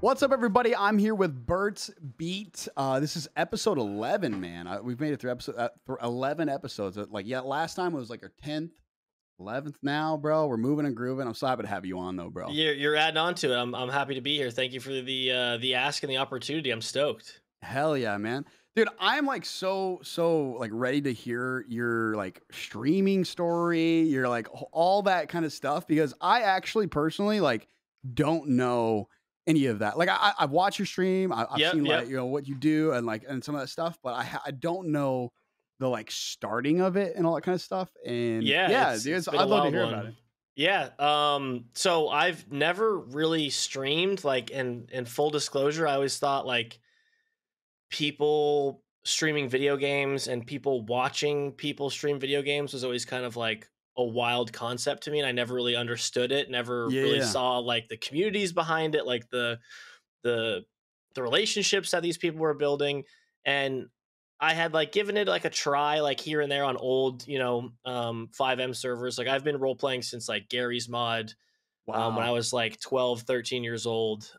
What's up, everybody? I'm here with BurtsBeat. This is episode 11, man. We've made it through 11 episodes. Last time it was like our 10th, 11th now, bro. We're moving and grooving. I'm so happy to have you on, though, bro. You're adding on to it. I'm happy to be here. Thank you for the ask and the opportunity. I'm stoked. Hell yeah, man. Dude, I'm like so like ready to hear your like streaming story, your like all that kind of stuff, because I actually personally like don't know any of that. Like I've watched your stream. I've seen like, you know, what you do and some of that stuff, but I don't know the like starting of it and all that kind of stuff. And dude, I'd love to hear about it. Yeah. So I've never really streamed, like, in full disclosure, I always thought like people streaming video games and people watching people stream video games was always kind of like a wild concept to me, and I never really understood it, never really saw like the communities behind it, like the relationships that these people were building. And I had like given it like a try, like here and there on old, 5M servers. Like I've been role playing since like Gary's Mod. Wow. When I was like 12, 13 years old.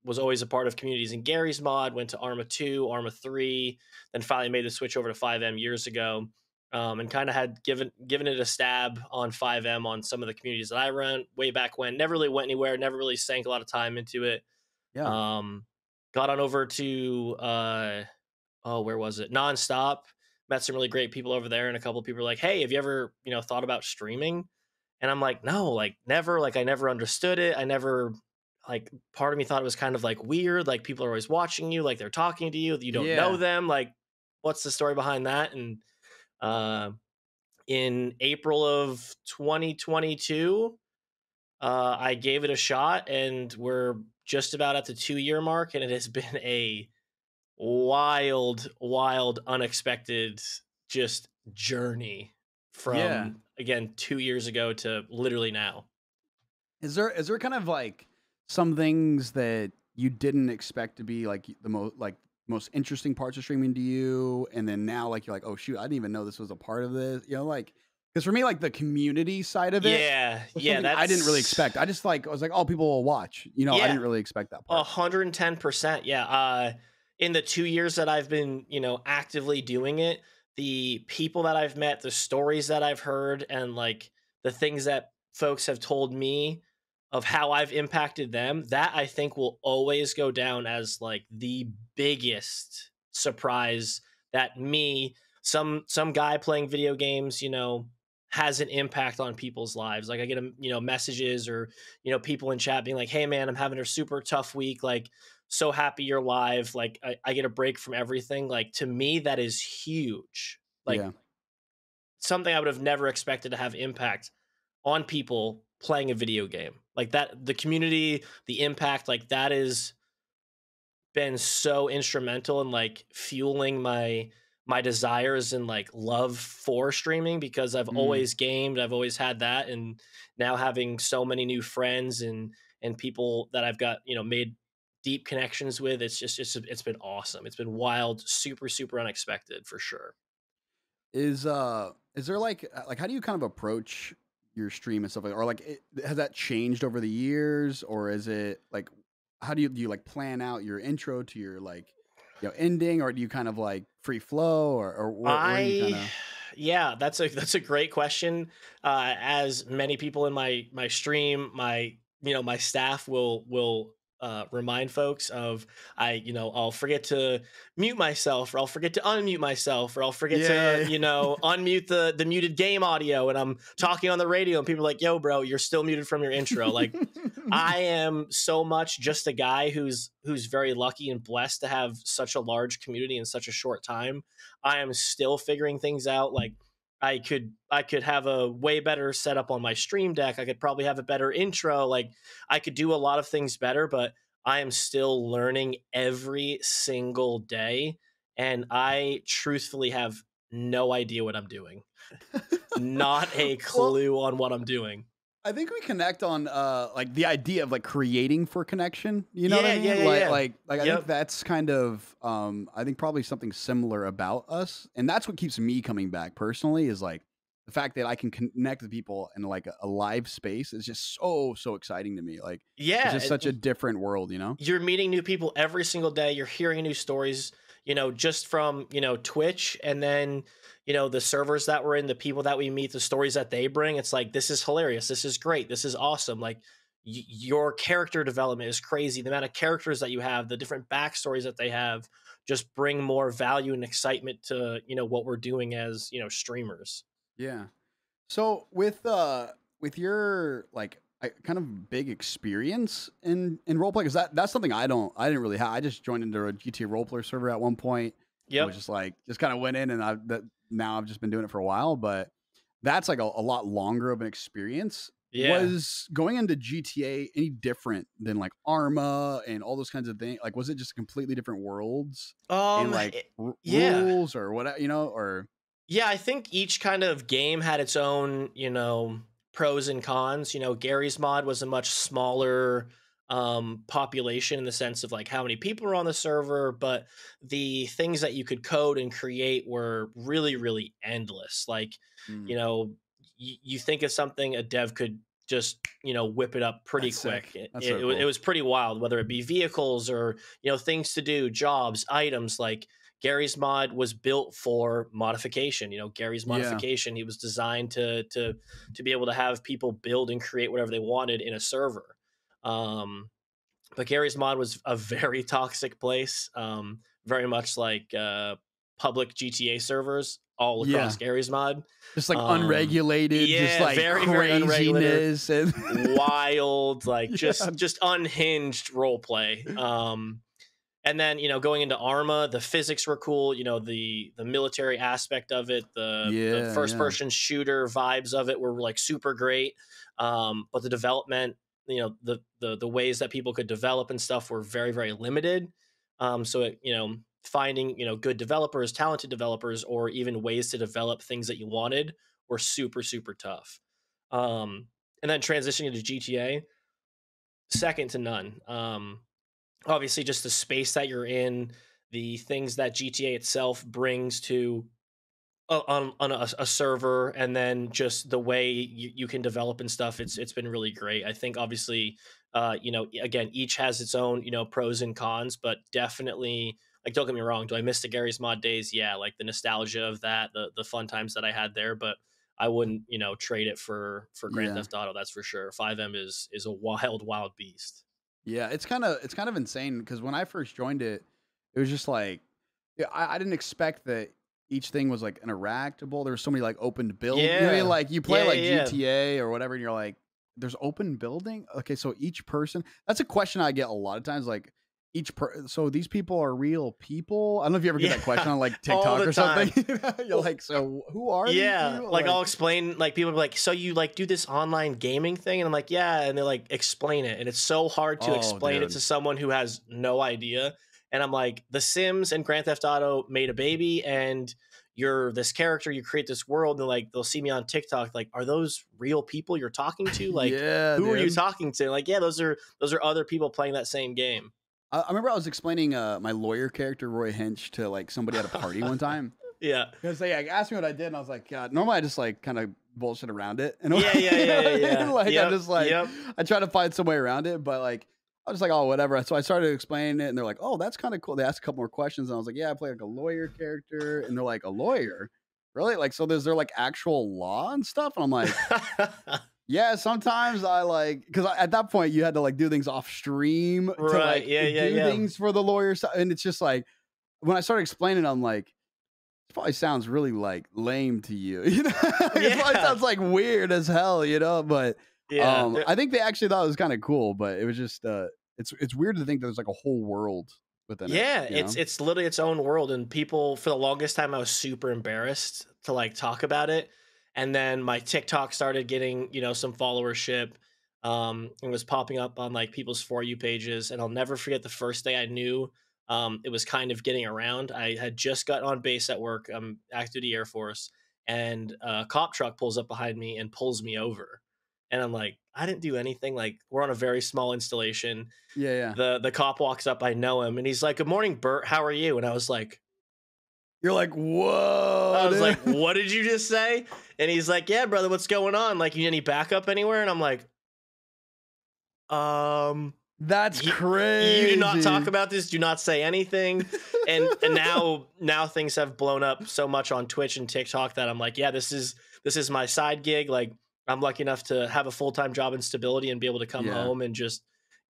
Was always a part of communities in Gary's Mod, went to Arma 2, Arma 3, then finally made the switch over to 5M years ago. And kind of had given it a stab on 5M on some of the communities that I run way back when. Never really went anywhere, never really sank a lot of time into it. Yeah. Got on over to where was it? Nonstop. Met some really great people over there, and a couple of people were like, "Hey, have you ever, thought about streaming?" And I'm like, "No, like never. Like I never understood it. I never, like, part of me thought it was kind of like weird. Like people are always watching you, like they're talking to you, you don't know them. Like, what's the story behind that?" And in April of 2022, I gave it a shot, and we're just about at the 2-year mark, and it has been a wild, unexpected just journey from again 2 years ago to literally now. Is there kind of like some things that you didn't expect to be like the most interesting parts of streaming to you, and then now like you're like, oh shoot, I didn't even know this was a part of this, like, because for me, like the community side of it, I didn't really expect. I just like, I was like, oh, people will watch, I didn't really expect that part. 110%. In the 2 years that I've been actively doing it, the people that I've met, the stories that I've heard, and like the things that folks have told me of how I've impacted them, that I think will always go down as like the biggest surprise that some guy playing video games, has an impact on people's lives. Like I get messages or people in chat being like, "Hey man, I'm having a super tough week. Like, so happy you're live. Like I get a break from everything." Like to me, that is huge. Like something I would have never expected to have impact on people playing a video game like that. The community, the impact, like that has been so instrumental in like fueling my desires and like love for streaming, because I've always gamed, I've always had that, and now having so many new friends and people that I've got made deep connections with, it's been awesome. It's been wild, super unexpected for sure. Is there like how do you kind of approach your stream and stuff like, or like has that changed over the years, or is it like, how do you like plan out your intro to your like ending, or do you kind of like free flow, or where do you kind of... Yeah, that's a great question. As many people in my stream, my staff will remind folks of, I'll forget to mute myself, or I'll forget to unmute myself, or I'll forget to unmute the muted game audio, and I'm talking on the radio and people are like, "Yo bro, you're still muted from your intro." Like I am so much just a guy who's very lucky and blessed to have such a large community in such a short time. I am still figuring things out. Like I could have a way better setup on my stream deck. I could probably have a better intro. Like I could do a lot of things better, but I am still learning every single day. And I truthfully have no idea what I'm doing. Not a clue on what I'm doing. I think we connect on like the idea of like creating for connection. You know what I mean? Yeah. Like I think Yep. that's kind of I think probably something similar about us. And that's what keeps me coming back personally is like the fact that I can connect with people in like a live space is just so exciting to me. Like it's Yeah, just such a different world, you know? you're meeting new people every single day. You're hearing new stories, just from, Twitch, and then, the servers that we're in, the people that we meet, the stories that they bring. It's like, this is hilarious. This is great. This is awesome. Like, your character development is crazy. The amount of characters that you have, the different backstories that they have, just bring more value and excitement to, what we're doing as, streamers. Yeah. So with your like kind of big experience in roleplay, because that's something I didn't really have. I just joined into a GTA roleplay server at one point. It was Yep. just kind of went in, and now I've just been doing it for a while. But that's like a lot longer of an experience. Yeah. Was going into GTA any different than like Arma and all those kinds of things? Like, was it just completely different worlds and like Yeah. rules or whatever, or Yeah, I think each kind of game had its own, pros and cons. Gary's mod was a much smaller population in the sense of like how many people were on the server, but the things that you could code and create were really, really endless. Like, Mm, you know, you think of something a dev could just, whip it up pretty that's quick. sick. That's so It cool. was pretty wild, whether it be vehicles or, things to do, jobs, items. Like, Gary's mod was built for modification. Gary's Yeah. modification, he was designed to be able to have people build and create whatever they wanted in a server. But Gary's mod was a very toxic place, very much like public GTA servers all Yeah. across Gary's mod. Just like Um, unregulated, just yeah, like very unregulated, craziness and wild, like yeah. just unhinged role play. And then, going into Arma, the physics were cool. The military aspect of it, the Yeah, first yeah. person shooter vibes of it were like super great. But the development, the ways that people could develop and stuff were very, very limited. So it, finding, good developers, talented developers, or even ways to develop things that you wanted were super, super tough. And then transitioning to GTA, second to none. Obviously, just the space that you're in, the things that GTA itself brings to on a server, and then just the way you can develop and stuff. It's been really great. I think obviously, again, each has its own pros and cons, but definitely, like, don't get me wrong. Do I miss the Gary's mod days? Yeah, like the nostalgia of that, the fun times that I had there, but I wouldn't trade it for Grand Yeah. Theft Auto. That's for sure. 5M is a wild beast. Yeah, it's kind of insane because when I first joined it, it was just like yeah, I didn't expect that each thing was like interactable. There was so many like open build. You know what I mean? Yeah. Like you play Yeah, like yeah, yeah. GTA or whatever, and you're like, there's open building. Okay, so each person. That's a question I get a lot of times. Like so these people are real people. I don't know if you ever get Yeah, that question on like all TikTok the or something. time. You're like, so who are these Yeah, people? like I'll explain, like people be like, "So you like do this online gaming thing?" And I'm like, "Yeah," and they like explain it, and it's so hard to Oh, explain it dude. to someone who has no idea. And I'm like, The Sims and Grand Theft Auto made a baby, and you're this character, you create this world, and like they'll see me on TikTok, like, "Are those real people you're talking to? Like, Yeah, who are you dude. talking to?" Like, yeah, those are other people playing that same game. I remember I was explaining my lawyer character Roy Hinch to like somebody at a party one time Yeah, because they like, asked me what I did, and I was like, God, normally I just like kind of bullshit around it, and yeah, yeah, you yeah, know yeah, what I mean? yeah. Like I Yep, just like yep. I try to find some way around it, but like I was like, oh, whatever. So I started explaining it, and they're like, oh, that's kind of cool. They asked a couple more questions, and I was like, yeah, I play like a lawyer character, and they're like, a lawyer, really? Like, so there's there like actual law and stuff, and I'm like. Yeah, sometimes I like because at that point you had to like do things off stream to Right. like Yeah, yeah, do yeah. things for the lawyer stuff, and it's just like when I started explaining, I'm like, this probably sounds really like lame to you, you know? It probably Yeah. sounds like weird as hell, you know. But Yeah. I think they actually thought it was kind of cool, but it was just it's weird to think there's like a whole world within it, Yeah, you know? it's literally its own world, and people, for the longest time, I was super embarrassed to like talk about it. And then my TikTok started getting, some followership, and was popping up on like people's For You pages. And I'll never forget the first day I knew it was kind of getting around. I had just got on base at work. I'm active duty Air Force, and a cop truck pulls up behind me and pulls me over. And I'm like, I didn't do anything. Like, we're on a very small installation. Yeah, yeah. The cop walks up, I know him, and he's like, "Good morning, Bert. How are you?" And You're like, whoa, I was like, dude. "What did you just say?" And he's like, "Yeah, brother, what's going on? Like, you need any backup anywhere?" And I'm like, That's you do not talk crazy. about this. Do not say anything." And now things have blown up so much on Twitch and TikTok that I'm like, yeah, this is my side gig. Like, I'm lucky enough to have a full-time job and stability and be able to come Yeah. home and just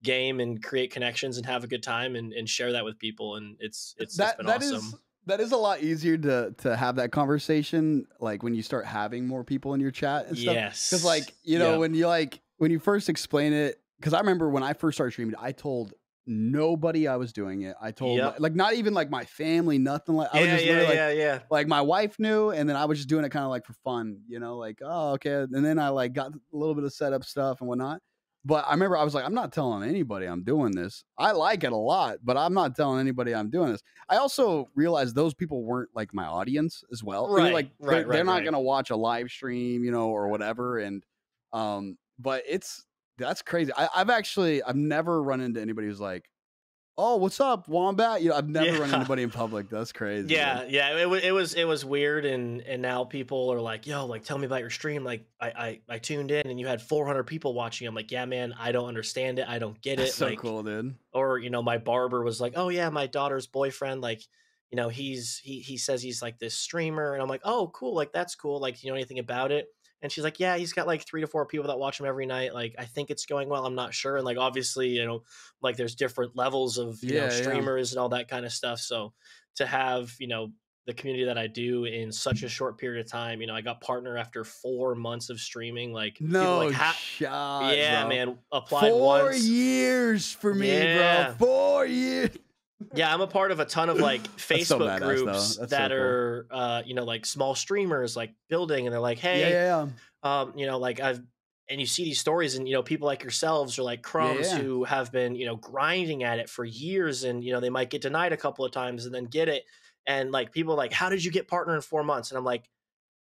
game and create connections and have a good time and share that with people. And it's been awesome. That is a lot easier to have that conversation, like when you start having more people in your chat and stuff. Because Yes. like, you know, when you first explain it, because I remember when I first started streaming, I told nobody I was doing it. I told like not even like my family, nothing. Like I was just literally like my wife knew, and then I was just doing it kind of like for fun, you know, like, oh, okay. And then I like got a little bit of setup stuff and whatnot. But I remember I was like, I'm not telling anybody I'm doing this. I like it a lot, but I'm not telling anybody I'm doing this. I also realized those people weren't like my audience as well. You know, like they're not gonna watch a live stream, you know, or whatever. And but that's crazy. I've never run into anybody who's like, oh, what's up, Wombat? You know, I've never run into anybody in public. That's crazy. Yeah, dude. Yeah. It was weird, and now people are like, "Yo, like, tell me about your stream." Like, I tuned in, and you had 400 people watching. I'm like, "Yeah, man, I don't understand it. I don't get it." That's so like, cool, dude. Or my barber was like, "Oh yeah, my daughter's boyfriend. Like, he says he's like this streamer," and I'm like, "Oh, cool. Like, that's cool. Like, do you know anything about it?" And she's like, "Yeah, he's got like 3 to 4 people that watch him every night. Like, I think it's going well. I'm not sure." And like, obviously, like there's different levels of streamers and all that kind of stuff. So to have the community that I do in such a short period of time, I got partner after 4 months of streaming. Like, people No like, shot, yeah, bro. man, applied 4 once. years for me, bro. 4 years. Yeah, I'm a part of a ton of like Facebook groups that are like small streamers like building, and they're like, hey, like and you see these stories, and people like yourselves or like Crumbs who have been grinding at it for years, and they might get denied a couple of times and then get it, and like people are like, how did you get partner in 4 months? And I'm like,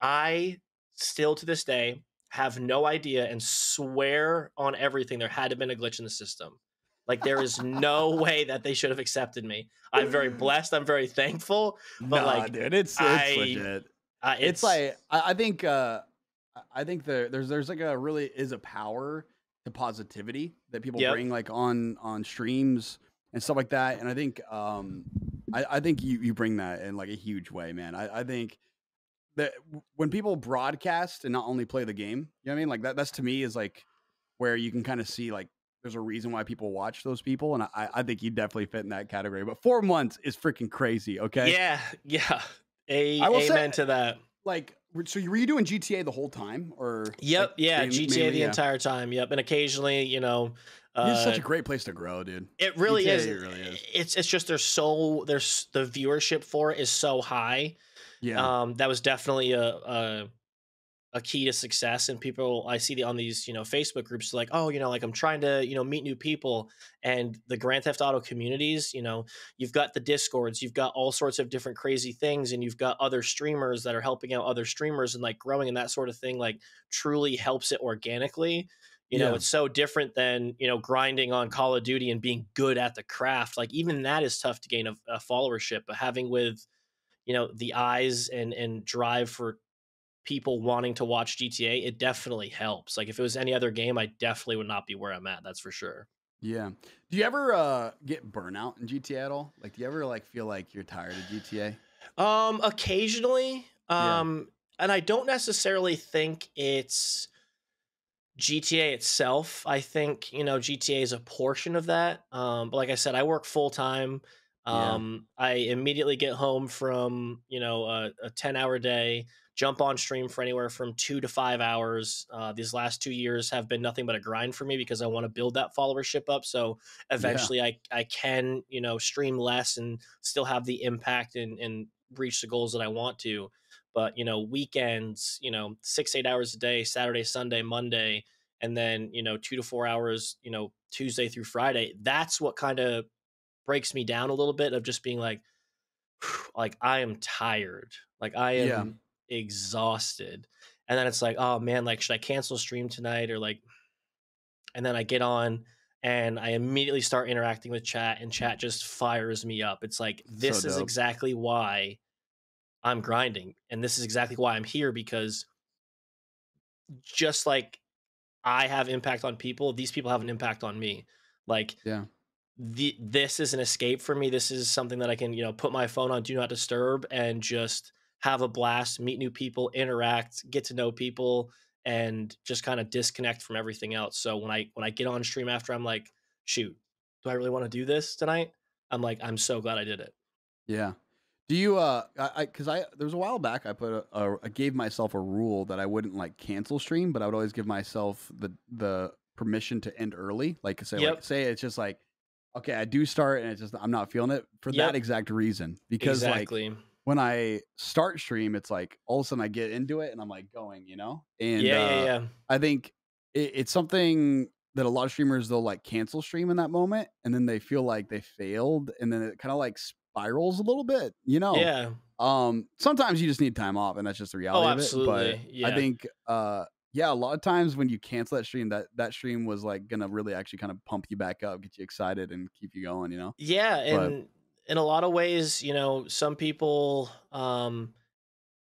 I still to this day have no idea and swear on everything there had to have been a glitch in the system. Like, there is no way that they should have accepted me. I'm very blessed. I'm very thankful. But like, dude, it's legit. It's like I think there's like a power to positivity that people bring like on streams and stuff like that. And I think I think you bring that in like a huge way, man. I think that when people broadcast and not only play the game, you know what I mean? Like that's to me is like where you can kind of see like there's a reason why people watch those people, and I think you definitely fit in that category. But 4 months is freaking crazy. Okay. Yeah. Amen to that. Like, so were you doing GTA the whole time, or? Yep. Like, yeah. GTA mainly, the entire time. Yep. And occasionally, it's such a great place to grow, dude. It really GTA, is. It really is. It's just there's the viewership for it is so high. Yeah. That was definitely a key to success. And people I see on these Facebook groups like, oh, like I'm trying to meet new people, and the Grand Theft Auto communities, you've got the Discords, you've got all sorts of different crazy things, and you've got other streamers that are helping out other streamers, and like growing, and that sort of thing like truly helps it organically. It's so different than grinding on Call of Duty and being good at the craft. Like, even that is tough to gain a followership, but having with the eyes and drive for people wanting to watch GTA, it definitely helps. Like, if it was any other game, I definitely would not be where I'm at. That's for sure. Yeah. Do you ever get burnout in GTA at all? Like, do you ever like feel like you're tired of GTA? Occasionally. And I don't necessarily think it's GTA itself. I think GTA is a portion of that. But like I said, I work full time. I immediately get home from a 10-hour day, jump on stream for anywhere from 2 to 5 hours. These last 2 years have been nothing but a grind for me because I want to build that followership up. So eventually I can, stream less and still have the impact and reach the goals that I want to. But, weekends, 6-8 hours a day, Saturday, Sunday, Monday, and then, 2 to 4 hours, Tuesday through Friday. That's what kind of breaks me down a little bit, of just being like I am tired. Like, I am exhausted. and then it's like, oh man, like should I cancel stream tonight or like, and then I get on and I immediately start interacting with chat, and chat just fires me up. It's like, So this is dope. exactly why I'm grinding, and this is exactly why I'm here, because just like I have impact on people, these people have an impact on me. Like, Yeah. this is an escape for me. This is something that I can, put my phone on do not disturb and just have a blast, meet new people, interact, get to know people, and just kind of disconnect from everything else. So when I get on stream after, I'm like, shoot, do I really want to do this tonight? I'm like, I'm so glad I did it. Yeah. Do you because there was a while back I put I gave myself a rule that I wouldn't like cancel stream, but I would always give myself the permission to end early. Yep. Say it's just like, okay, I do start and it's just I'm not feeling it for that Yep. exact reason. Because like Exactly. when I start stream, it's like all of a sudden I get into it and I'm like going, And Yeah. I think it's something that a lot of streamers, they'll like cancel stream in that moment and then they feel like they failed and then it kind of like spirals a little bit. Yeah. Sometimes you just need time off and that's just the Oh, reality of it. But absolutely. I Yeah. think yeah, a lot of times when you cancel that stream, that stream was like gonna really actually kind of pump you back up, get you excited and keep you going. Yeah, But and in a lot of ways, some people,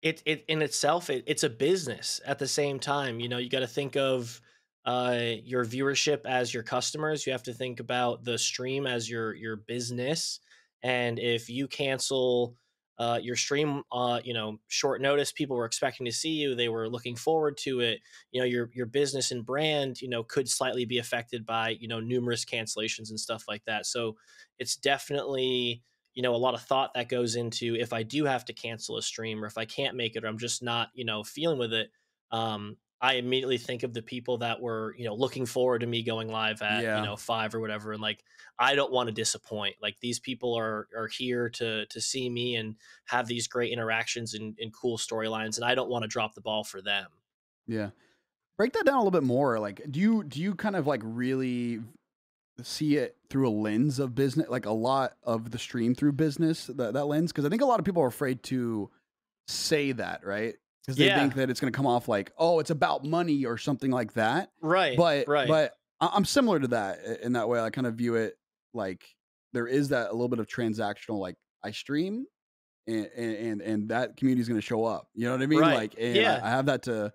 it in itself, it's a business at the same time. You got to think of your viewership as your customers. You have to think about the stream as your business. And if you cancel your stream, short notice, people were expecting to see you, they were looking forward to it. Your business and brand, could slightly be affected by numerous cancellations and stuff like that. So it's definitely a lot of thought that goes into, if I do have to cancel a stream or if I can't make it or I'm just not, feeling with it. I immediately think of the people that were, looking forward to me going live at, yeah. 5 or whatever. And like, I don't want to disappoint. Like, these people are here to see me and have these great interactions and cool storylines. And I don't want to drop the ball for them. Yeah. Break that down a little bit more. Like, do you kind of like really see it through a lens of business, like a lot of the stream through business, that lens? Because I think a lot of people are afraid to say that, right? Because they Yeah. think that it's going to come off like, oh, it's about money or something like that. Right. But Right. I'm similar to that in that way. I kind of view it like there is that a little bit of transactional, like I stream and that community is going to show up. You know what I mean? Right. Like, and Yeah. I have that to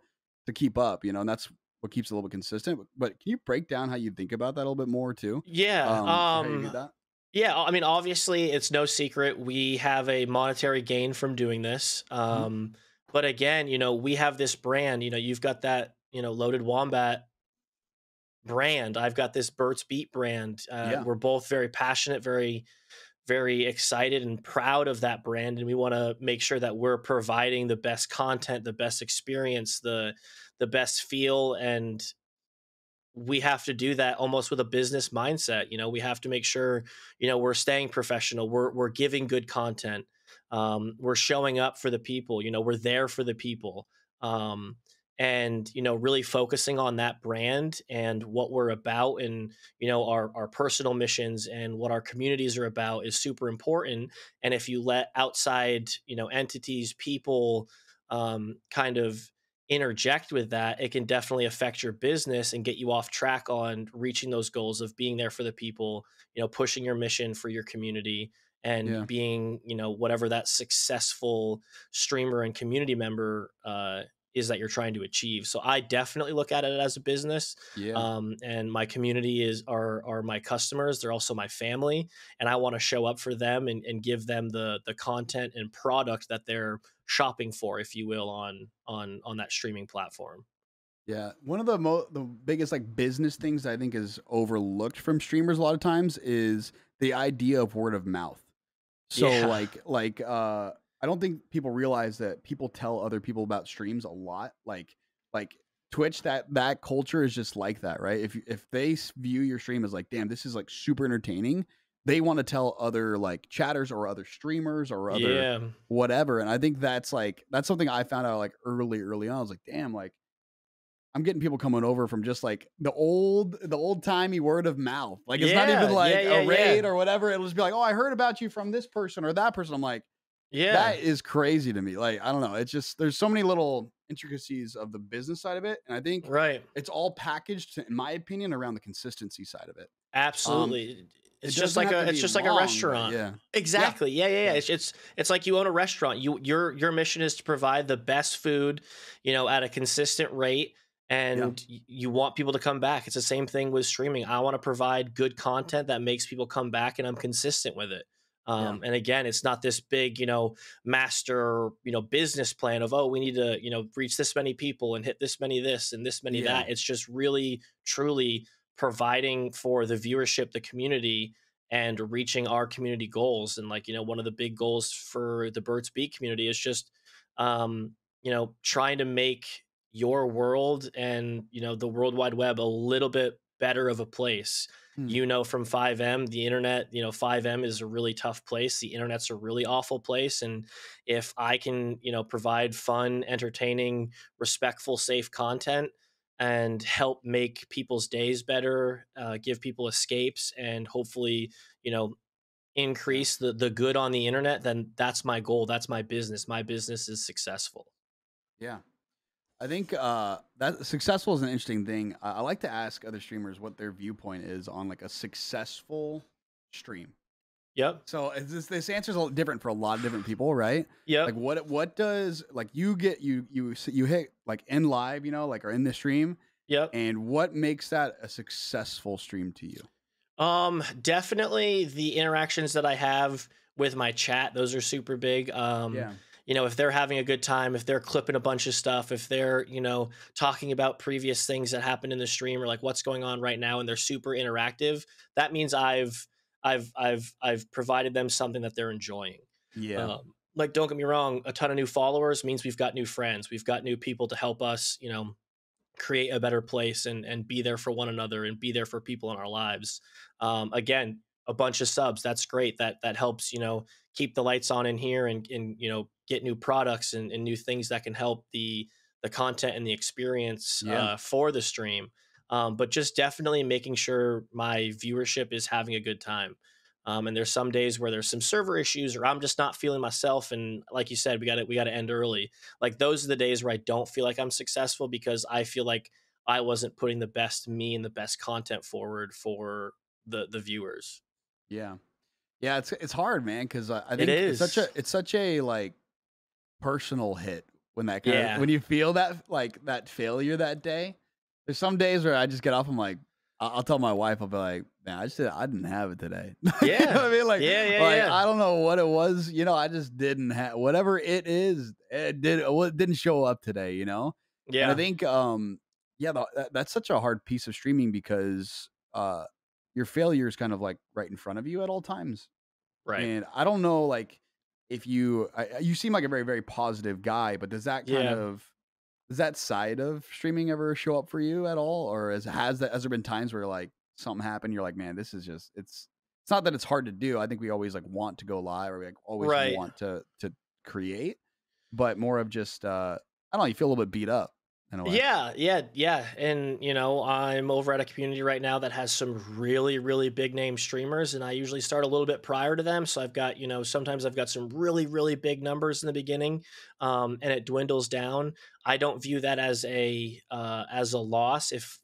keep up, and that's what keeps it a little bit consistent. But can you break down how you think about that a little bit more too? Yeah. How you do that? Yeah, I mean, obviously, it's no secret we have a monetary gain from doing this. Mhm. But again, we have this brand. You've got that, Loaded Wombat brand. I've got this BurtsBeat brand. Yeah. We're both very passionate, very, very excited and proud of that brand, and we want to make sure that we're providing the best content, the best experience, the best feel, and we have to do that almost with a business mindset. We have to make sure, we're staying professional. We're giving good content. We're showing up for the people. We're there for the people. And really focusing on that brand and what we're about, and our personal missions and what our communities are about is super important. And if you let outside entities, people, kind of interject with that, it can definitely affect your business and get you off track on reaching those goals of being there for the people, pushing your mission for your community, and Yeah. being, whatever that successful streamer and community member is that you're trying to achieve. So I definitely look at it as a business. Yeah. And my community are my customers. They're also my family, and I want to show up for them and give them the content and product that they're shopping for, if you will, on that streaming platform. Yeah. One of the biggest like business things I think is overlooked from streamers a lot of times is the idea of word of mouth. So Yeah. I don't think people realize that people tell other people about streams a lot. Like Twitch, that culture is just like that, right? If they view your stream as like, damn, this is like super entertaining, they want to tell other like chatters or other streamers or other Yeah. whatever. And I think that's something I found out like early on. I was like, damn, like I'm getting people coming over from just like the old timey word of mouth. Like it's not even like a raid or whatever. It'll just be like, oh, I heard about you from this person or that person. I'm like, Yeah. that is crazy to me. Like, I don't know. It's just there's so many little intricacies of the business side of it, and I think Right. it's all packaged, in my opinion, around the consistency side of it. Absolutely. It It's just doesn't like have to a be it's just like a long, but restaurant. yeah, yeah, Exactly. Yeah, yeah, yeah. yeah, It's like you own a restaurant. Your mission is to provide the best food, at a consistent rate, yeah, and you want people to come back. It's the same thing with streaming. I want to provide good content that makes people come back, and I'm consistent with it. yeah, And again, it's not this big, master, business plan of, oh, we need to, reach this many people and hit this many this and this many yeah, that. It's just really, truly providing for the viewership, the community, and reaching our community goals. And like, one of the big goals for the BurtsBeat community is just, trying to make your world and, the World Wide Web a little bit better of a place. hmm, From 5M, the internet, 5M is a really tough place. The internet's a really awful place. And if I can, provide fun, entertaining, respectful, safe content and help make people's days better, give people escapes, and hopefully, you know, yeah, increase the good on the internet, then that's my goal. That's my business. My business is successful. yeah. I think that successful is an interesting thing. I like to ask other streamers what their viewpoint is on like a successful stream. Yep. So this answer is a little different for a lot of different people, right? Yep. Like what does like you hit like in live, like or in the stream, Yep. and what makes that a successful stream to you? Definitely the interactions that I have with my chat, those are super big. Yeah, If they're having a good time, if they're clipping a bunch of stuff, if they're, talking about previous things that happened in the stream or like what's going on right now and they're super interactive, that means I've provided them something that they're enjoying. yeah, Like, don't get me wrong, a ton of new followers means we've got new friends, we've got new people to help us, create a better place and be there for one another and be there for people in our lives. Again, a bunch of subs, that's great. That helps, keep the lights on in here and get new products and new things that can help the content and the experience yeah, for the stream. But just definitely making sure my viewership is having a good time. And there's some days where there's some server issues or I'm just not feeling myself. And like you said, we got to end early. Like those are the days where I don't feel like I'm successful because I feel like I wasn't putting the best me and the best content forward for the viewers. yeah, yeah. It's hard, man, because I It think is. it's such a like personal hit when that kind of Yeah. when you feel that like that failure that day. There's some days where I just get off. I'm like, I'll tell my wife. I'll be like, man, I didn't have it today. You know Yeah. what I mean? Yeah. Yeah. Like Yeah. I don't know what it was. I just didn't have whatever it is. It didn't show up today. And I Yeah. think yeah, that's such a hard piece of streaming because your failure is kind of like right in front of you at all times. Right. And I don't know, like, if you seem like a very, very positive guy, but Yeah. does that side of streaming ever show up for you at all? Or has there been times where like something happened, you're like, man, this is just, it's not that it's hard to do. I think we always like want to go live or we like always Right. want to create, but more of just, I don't know, you feel a little bit beat up in a way. Yeah, yeah, yeah. And, I'm over at a community right now that has some really, really big name streamers, and I usually start a little bit prior to them. So I've got, sometimes I've got some really, really big numbers in the beginning, and it dwindles down. I don't view that as a loss if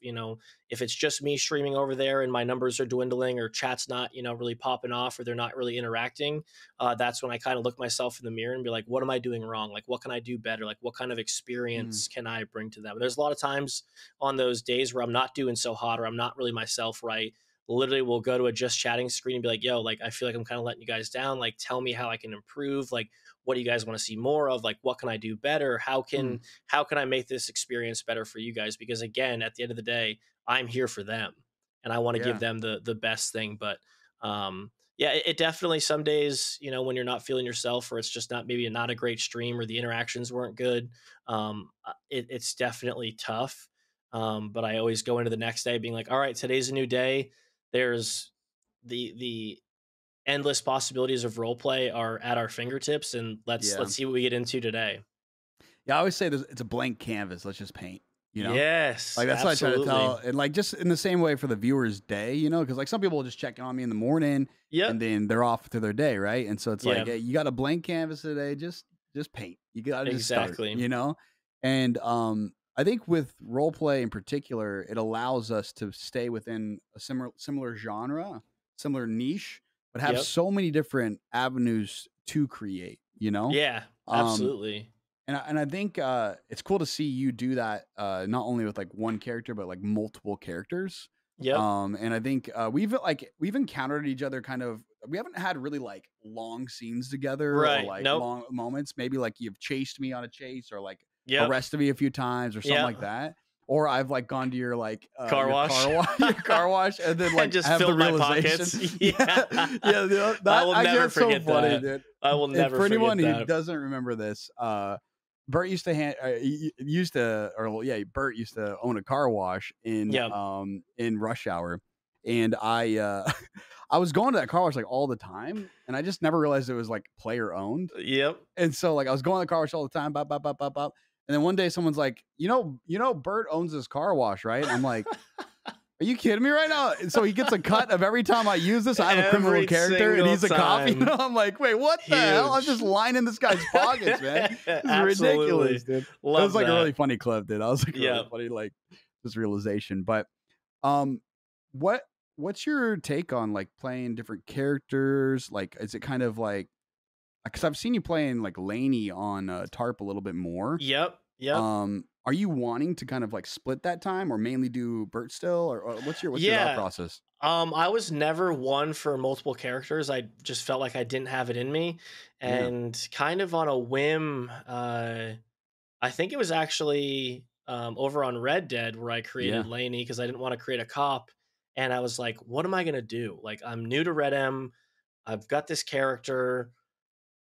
it's just me streaming over there and my numbers are dwindling or chat's not, really popping off or they're not really interacting. That's when I kind of look myself in the mirror and be like, what am I doing wrong? Like, what can I do better? Like, what kind of Mm, experience can I bring to them? There's a lot of times on those days where I'm not doing so hot or I'm not really myself right. Literally, we'll go to a just chatting screen and be like, yo, like, I feel like I'm kind of letting you guys down. Like, tell me how I can improve. Like, what do you guys want to see more of? Like, what can I do better? mm, How can I make this experience better for you guys? Because again, at the end of the day, I'm here for them and I want to give yeah. them the best thing. But yeah, it definitely some days, when you're not feeling yourself or it's just not maybe not a great stream or the interactions weren't good, it's definitely tough. But I always go into the next day being like, all right, today's a new day. There's the endless possibilities of role play are at our fingertips, and let's Yeah. see what we get into today. Yeah. I always say it's a blank canvas. Let's just paint, you know? Yes, Like that's what I try to absolutely. tell, and like just in the same way for the viewers' day, because like some people will just check in on me in the morning, and Yep. then they're off to their day, right? And so it's like, Yeah, hey, you got a blank canvas today, just paint. You got to just start, exactly. And I think with role play in particular, it allows us to stay within a similar genre, similar niche, but have Yep. so many different avenues to create, you know? Yeah, Um, absolutely. and I think it's cool to see you do that, not only with like one character, but like multiple characters. Yep. And I think we've encountered each other kind of. We haven't had really like long scenes together or Right. like Nope. long moments. Maybe like you've chased me on a chase or like Yep. arrested me a few times or something Yep. like that. Or I've like gone to your like Car wash. your car wash, and then like And just have the filled my realization. pockets. Yeah, yeah. That, I will actually, never that's so forget funny, that. dude. I will And never for forget anyone who that. doesn't remember this, Bert used to Bert used to own a car wash in Yep. in Rush Hour, and I I was going to that car wash like all the time, and I just never realized it was like player owned. Yep. And so like I was going to the car wash all the time, bop, bop, bop, bop, bop. And then one day someone's like, you know, Bert owns this car wash, right? And I'm like, are you kidding me right now? And so he gets a cut of every time I use this. I have a criminal Every character and single he's a cop. You time. know, I'm like, wait, what the hell? I'm Huge. just lining this guy's pockets, man. It's Absolutely. ridiculous, dude. Love It was like that. a really funny clip, dude. I was like, Yeah. really funny, like this realization. But what's your take on like playing different characters? Like, is it kind of like, because I've seen you playing like Laney on TARP a little bit more. Yep. Yep. Are you wanting to kind of like split that time or mainly do Bert still, or what's your thought process? I was never one for multiple characters. I just felt like I didn't have it in me, and kind of on a whim, I think it was actually over on Red Dead where I created Laney because I didn't want to create a cop, and I was like, what am I gonna do? Like, I'm new to Redm, I've got this character.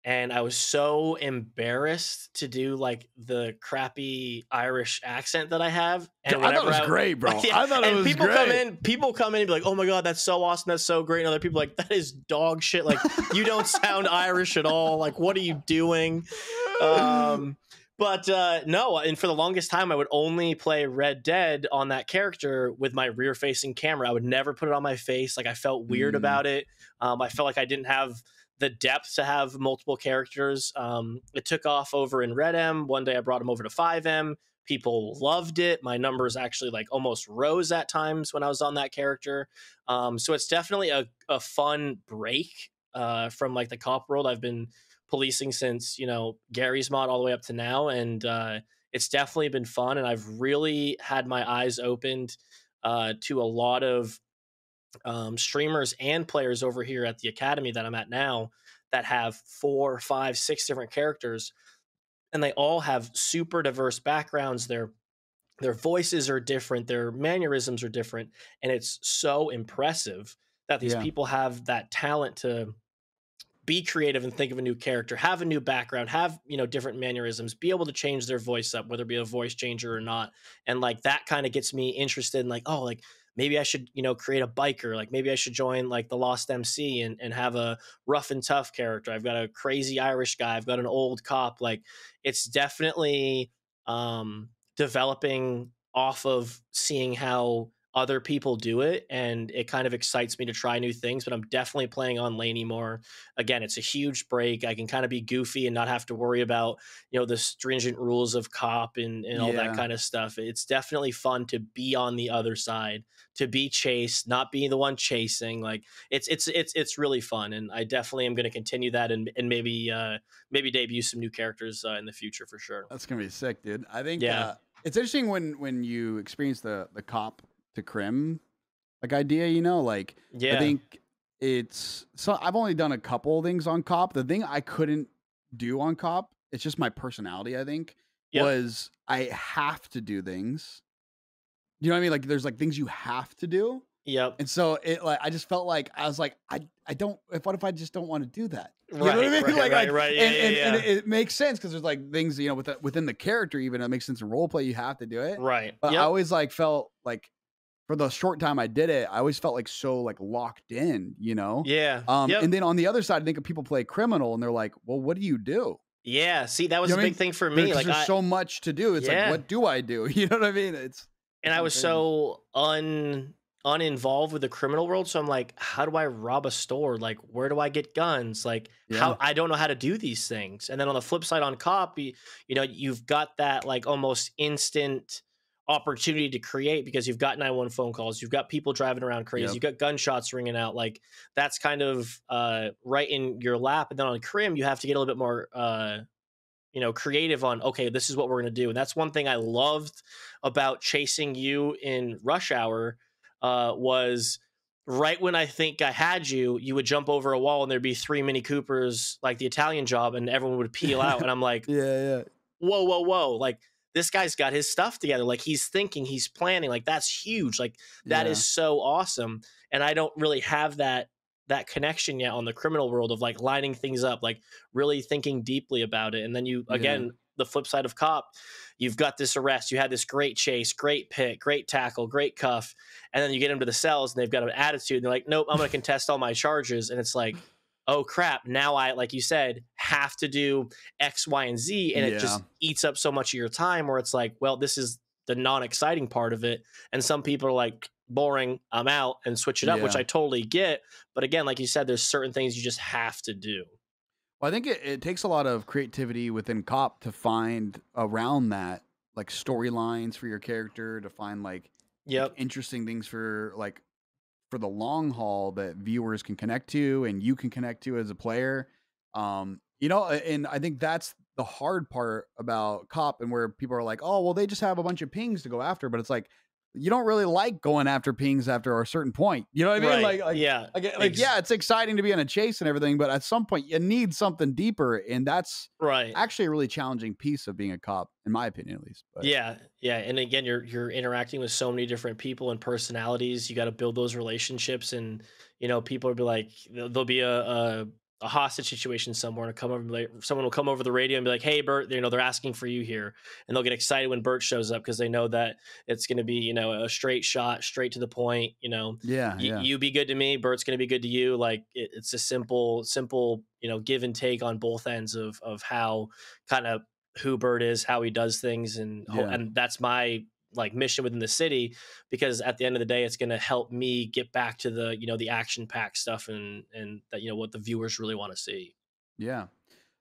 And I was so embarrassed to do like the crappy Irish accent that I have. And I thought it was great, bro. Yeah, I thought it was people great. People come in and be like, "Oh my god, that's so awesome, that's so great." And other people are like, "That is dog shit. Like, you don't sound Irish at all. Like, what are you doing?" But no, and for the longest time, I would only play Red Dead on that character with my rear-facing camera. I would never put it on my face. Like, I felt weird about it. I felt like I didn't have the depth to have multiple characters. It took off over in Redm. One day I brought them over to 5M. People loved it. My numbers actually like almost rose at times when I was on that character. So it's definitely a fun break from like the cop world I've been policing since, you know, Gary's mod all the way up to now. And it's definitely been fun. And I've really had my eyes opened to a lot of streamers and players over here at the Academy that I'm at now that have 4, 5, 6 different characters, and they all have super diverse backgrounds. Their voices are different, their mannerisms are different, and it's so impressive that these people have that talent to be creative and think of a new character, have a new background, have, you know, different mannerisms, be able to change their voice up, whether it be a voice changer or not. And like that kind of gets me interested in like, oh, like maybe I should, you know, create a biker. Like maybe I should join like the Lost MC and have a rough and tough character. I've got a crazy Irish guy. I've got an old cop. Like it's definitely developing off of seeing how other people do it, and it kind of excites me to try new things. But I'm definitely playing on Laney more. Again, it's a huge break. I can kind of be goofy and not have to worry about, you know, the stringent rules of cop and all that kind of stuff. It's definitely fun to be on the other side, to be chased, not being the one chasing. Like it's really fun, and I definitely am going to continue that and maybe debut some new characters in the future for sure. That's gonna be sick, dude. I think it's interesting when you experience the cop to crim like idea, you know, like I think it's so I've only done a couple things on cop. The thing I couldn't do on cop, it's just my personality, I think, was I have to do things. You know what I mean? Like there's like things you have to do. Yep. And so it like I just felt like I was like I don't what if I just don't want to do that? You right, know what I mean? Right. And it makes sense because there's like things, you know, within the character, even it makes sense in role play, you have to do it. Right. But I always like felt like for the short time I did it, I always felt like so like locked in, you know? Yeah. And then on the other side, I think people play criminal and they're like, well, what do you do? Yeah. See, that was a big thing for me. Like there's so much to do. It's like, what do I do? You know what I mean? And I was so uninvolved with the criminal world. So I'm like, how do I rob a store? Like, where do I get guns? Like, Yeah. how I don't know how to do these things. And then on the flip side, on cop, you know, you've got that like almost instant opportunity to create because you've got 911 phone calls, you've got people driving around crazy, Yep. you've got gunshots ringing out. Like, that's kind of right in your lap. And then on crim, you have to get a little bit more you know, creative on, okay, this is what we're going to do. And that's one thing I loved about chasing you in Rush Hour was right when I think I had you, you would jump over a wall and there'd be 3 Mini Coopers, like the Italian Job, and everyone would peel out. And I'm like, Yeah. whoa, whoa, whoa. Like, this guy's got his stuff together. Like, he's thinking, he's planning. Like, that's huge. Like, that Yeah. is so awesome. And I don't really have that connection yet on the criminal world of like lining things up, like really thinking deeply about it. And then you, again, the flip side of cop, you've got this arrest, you had this great chase, great pick, great tackle, great cuff. And then you get them to the cells and they've got an attitude. And they're like, nope, I'm going to contest all my charges. And it's like, oh crap. Now I, like you said, have to do X, Y, and Z. And it just eats up so much of your time where it's like, well, this is the non-exciting part of it. And some people are like, boring, I'm out, and switch it up, which I totally get. But again, like you said, there's certain things you just have to do. Well, I think it takes a lot of creativity within cop to find around that, like storylines for your character, to find like interesting things for the long haul that viewers can connect to and you can connect to as a player. You know, and I think that's the hard part about cop, and where people are like, oh, well, they just have a bunch of pings to go after, but it's like, you don't really like going after pings after a certain point. You know what I mean? Right. Yeah, it's exciting to be on a chase and everything, but at some point you need something deeper. And that's actually a really challenging piece of being a cop, in my opinion, at least. But. Yeah. And again, you're interacting with so many different people and personalities. You got to build those relationships, and, you know, people will be like, there'll be a hostage situation somewhere, and someone will come over the radio and be like, hey, Burt, you know, they're asking for you here. And they'll get excited when Burt shows up because they know that it's going to be, you know, a straight shot, straight to the point, you know. You be good to me, Burt's going to be good to you. Like, it's a simple, you know, give and take on both ends of how kind of who Burt is, how he does things. And that's my like mission within the city, because at the end of the day, it's going to help me get back to the, you know, the action packed stuff and that, you know, what the viewers really want to see. Yeah.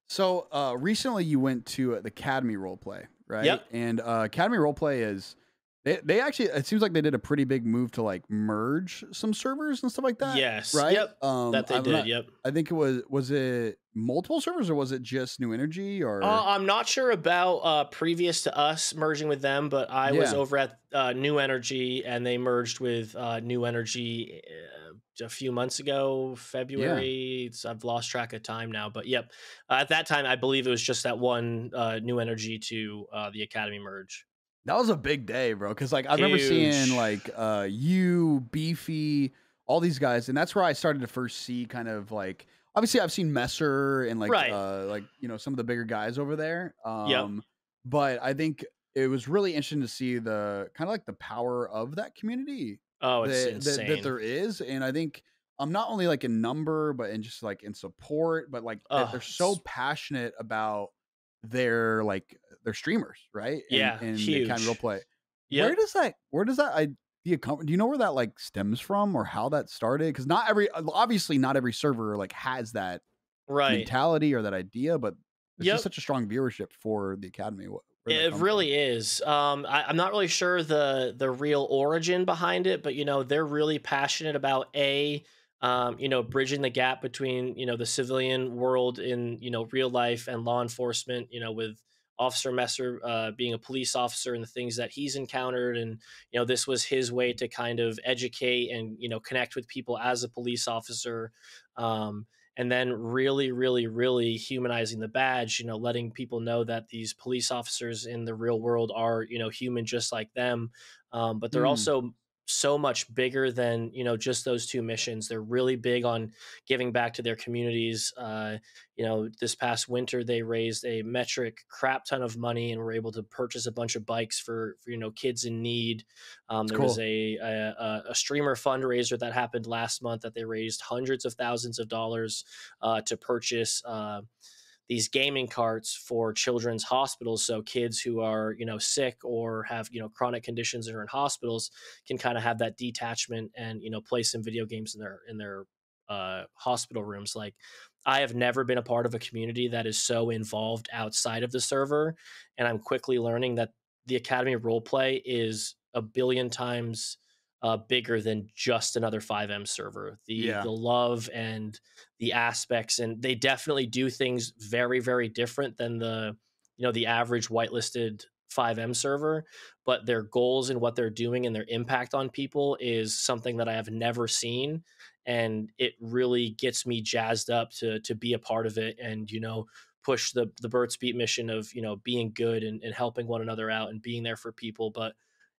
So recently you went to the Academy Roleplay, right? Yep. And Academy Roleplay is, they actually, it seems like they did a pretty big move to like merge some servers and stuff like that. Yes. Right. Yep. That they did. Yep. I think it was it multiple servers, or was it just New Energy? Or I'm not sure about previous to us merging with them, but I was over at New Energy, and they merged with New Energy a few months ago, February. I've lost track of time now, but yep. At that time, I believe it was just that one New Energy to the Academy merge. That was a big day, bro. Because like I remember seeing like you, Beefy, all these guys, and that's where I started to first see kind of like, obviously I've seen Messer and like like, you know, some of the bigger guys over there. But I think it was really interesting to see the kind of like the power of that community. Oh, it's insane that there is, and I think not only like in number, but in just like in support, but like that they're so passionate about their streamers, right? And huge. The Academy Roleplay. Where does that idea come? Do you know where that like stems from, or how that started? Because obviously not every server like has that mentality or that idea, but it's just such a strong viewership for the Academy. It really is. I'm not really sure the real origin behind it, but, you know, they're really passionate about you know, bridging the gap between, you know, the civilian world in, you know, real life and law enforcement, you know, with Officer Messer being a police officer and the things that he's encountered. And, you know, this was his way to kind of educate and, you know, connect with people as a police officer. And then really, really, really humanizing the badge, you know, letting people know that these police officers in the real world are, you know, human just like them. But they're also so much bigger than, you know, just those two missions. They're really big on giving back to their communities. You know, this past winter, they raised a metric crap ton of money and were able to purchase a bunch of bikes for you know, kids in need. There was a streamer fundraiser that happened last month that they raised hundreds of thousands of dollars to purchase these gaming carts for children's hospitals, so kids who are, you know, sick or have, you know, chronic conditions and are in hospitals can kind of have that detachment and, you know, play some video games in their hospital rooms. Like, I have never been a part of a community that is so involved outside of the server, and I'm quickly learning that the Academy Roleplay is a billion times bigger than just another 5M server. Yeah. The love and the aspects, and they definitely do things very, very different than the, you know, the average whitelisted 5M server, but their goals and what they're doing and their impact on people is something that I have never seen, and it really gets me jazzed up to be a part of it, and, you know, push the BurtsBeat mission of, you know, being good and helping one another out and being there for people. But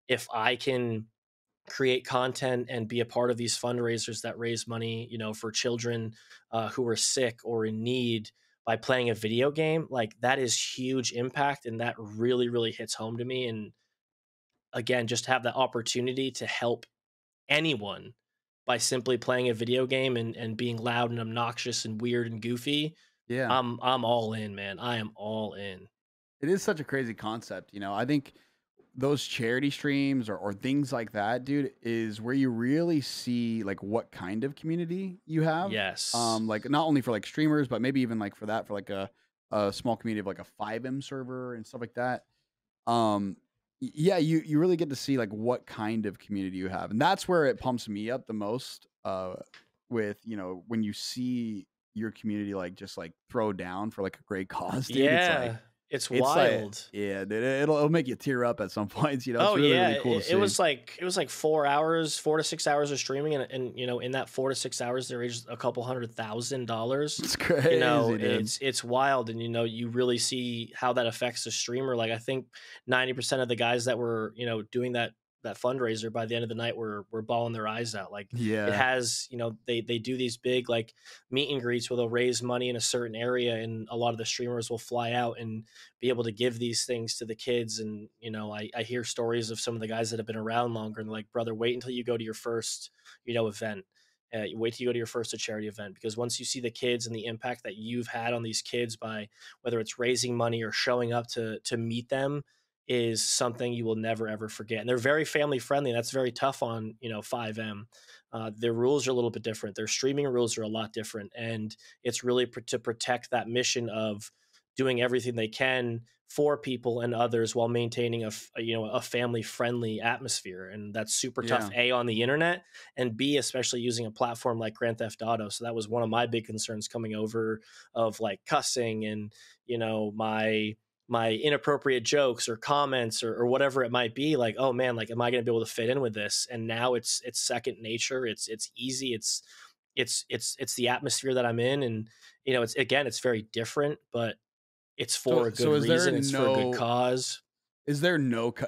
if I can create content and be a part of these fundraisers that raise money, you know, for children who are sick or in need by playing a video game, like, that is huge impact, and that really, really hits home to me. And again, just have that opportunity to help anyone by simply playing a video game and being loud and obnoxious and weird and goofy. Yeah. I'm all in, man. I am all in. It is such a crazy concept. You know, I think those charity streams or things like that, dude, is where you really see like what kind of community you have. Yes. Like not only for like streamers, but maybe even like for that, for like a small community of like a 5M server and stuff like that. Yeah, you really get to see like what kind of community you have. And that's where it pumps me up the most, with, you know, when you see your community like just like throw down for like a great cause, dude. Yeah. It's It's like, wild. yeah, dude, it'll make you tear up at some points. You know, it's Oh really yeah, really cool to see. it was like 4 hours, 4 to 6 hours of streaming, and you know, in that 4 to 6 hours, they raised a couple $100,000. It's crazy, You know, dude. it's wild, and you know, you really see how that affects the streamer. Like, I think 90% of the guys that were, you know, doing that fundraiser by the end of the night were bawling their eyes out. Like, it Yeah, has, you know, they do these big like meet and greets where they'll raise money in a certain area, and a lot of the streamers will fly out and be able to give these things to the kids. And, you know, I hear stories of some of the guys that have been around longer, and like, brother, wait until you go to your first, you know, event. Wait till you go to your first charity event, because once you see the kids and the impact that you've had on these kids by whether it's raising money or showing up to meet them, is something you will never ever forget. And they're very family friendly. That's very tough on, you know, 5M. Their rules are a little bit different. Their streaming rules are a lot different, and it's really to protect that mission of doing everything they can for people and others while maintaining you know, a family friendly atmosphere. And that's super tough, yeah, A, on the internet, and B, especially using a platform like Grand Theft Auto. So that was one of my big concerns coming over, of like cussing and, you know, my inappropriate jokes or comments or whatever it might be. Like, oh man, like, am I going to be able to fit in with this? And now it's second nature. It's easy. It's the atmosphere that I'm in. And, you know, it's, again, it's very different, but it's for a good so is there reason. It's for a good no cause.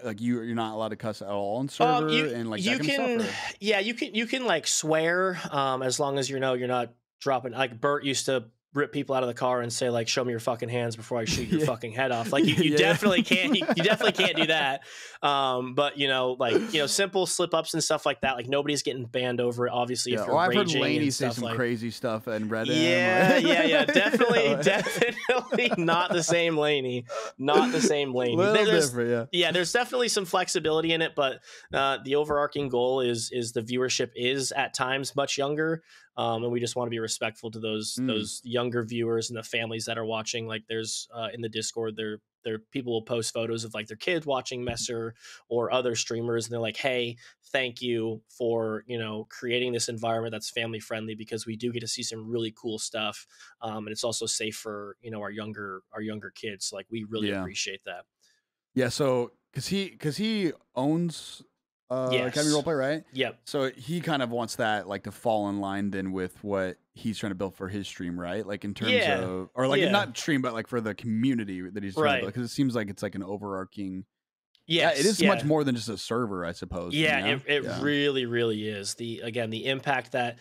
like you're not allowed to cuss at all on server and like that You kind of can, stuff? Or? yeah, you can like swear, as long as, you know, you're not dropping, like, Bert used to rip people out of the car and say, like, show me your fucking hands before I shoot your Yeah. fucking head off. Like, you Yeah. definitely can't, you definitely can't do that. But, you know, like, you know, simple slip ups and stuff like that. Like, nobody's getting banned over it, obviously, Yeah. if Well, you're I've heard raging Laney and say stuff some like. crazy stuff in Redm. Yeah, definitely, You know? definitely not the same Laney, not the same Laney. Little There's, different, yeah. yeah, there's definitely some flexibility in it, but the overarching goal is the viewership is at times much younger, and we just want to be respectful to those younger viewers and the families that are watching. Like, there's in the Discord, there people will post photos of like their kids watching Messer or other streamers, and they're like, hey, thank you for, you know, creating this environment that's family friendly, because we do get to see some really cool stuff, and it's also safe for, you know, our younger kids. Like, we really Yeah. appreciate that. Yeah, so cuz he owns Academy Yes. Roleplay, right? Yep. So he kind of wants that like to fall in line then with what he's trying to build for his stream, right? Like in terms Yeah. of, or like Yeah. not stream, but like for the community that he's trying to Right. build, because it seems like it's like an overarching. Yes. Yeah, it is yeah. much more than just a server, I suppose. Yeah, you know? it Yeah. really, really is. The impact that,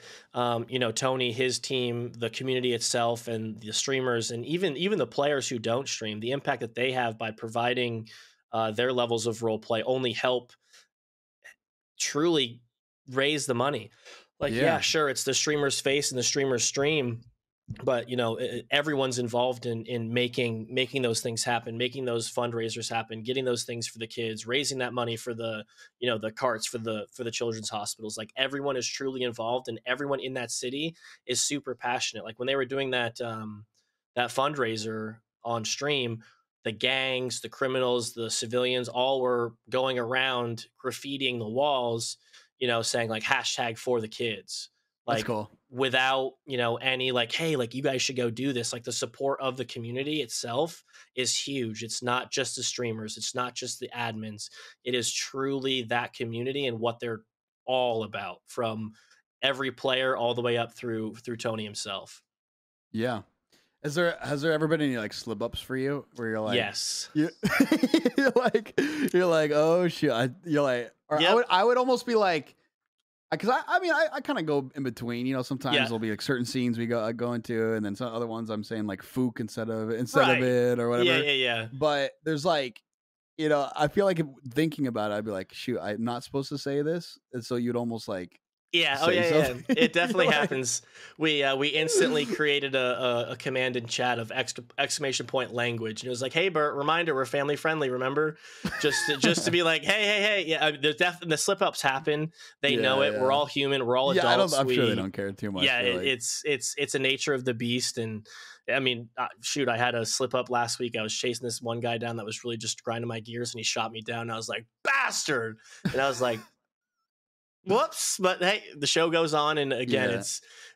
you know, Tony, his team, the community itself, and the streamers, and even the players who don't stream, the impact that they have by providing their levels of role play only help truly raise the money. Like, yeah, Yeah. sure, it's the streamer's face and the streamer's stream, but everyone's involved in making those things happen, making those fundraisers happen, getting those things for the kids, raising that money for the the carts for the children's hospitals. Like, everyone is truly involved, and everyone in that city is super passionate. Like, when they were doing that fundraiser on stream, the gangs, the criminals, the civilians, all were going around graffitiing the walls, saying like hashtag for the kids, That's like, cool. without any like, hey, like, you guys should go do this. Like, the support of the community itself is huge. It's not just the streamers, it's not just the admins, it is truly that community and what they're all about, from every player all the way up through Tony himself. Yeah. Has there ever been any like slip ups for you where you're like, Yes. you, you're like, oh shit, you're like, or Yep. I would almost be like, because I mean I kind of go in between, sometimes Yeah. there'll be like certain scenes I go into, and then some other ones I'm saying like fook instead of Right. it or whatever. Yeah. But there's like, I feel like thinking about it, I'd be like, shoot, I'm not supposed to say this, and so you'd almost like Yeah. Oh, say yeah. something. It definitely Like, happens. We instantly created a command in chat of exclamation point language, and it was like, "Hey, Bert, reminder, we're family friendly. Remember, just to be like, hey. Yeah, there's definitely the slip ups happen. They know it. yeah. We're all human. We're all Yeah, adults. I'm sure they don't care too much. Yeah, They're like, it's a nature of the beast. And I mean, shoot, I had a slip up last week. I was chasing this one guy down that was really just grinding my gears, and he shot me down. And I was like, bastard, and I was like, whoops. But hey, the show goes on, and again, Yeah.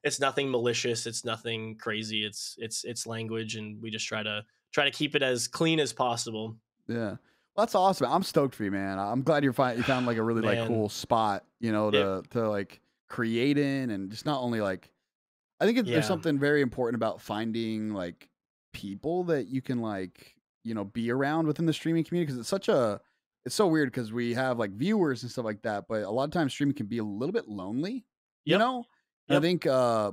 it's nothing malicious, it's nothing crazy, it's language, and we just try to keep it as clean as possible. Yeah. Well, that's awesome. I'm stoked for you, man. I'm glad you found like a really like Man. cool spot, to like create in, and just not only like, I think Yeah. there's something very important about finding like people that you can like, be around within the streaming community, because it's so weird because we have like viewers and stuff like that, but a lot of times streaming can be a little bit lonely, you Yep. know? And I Yep. think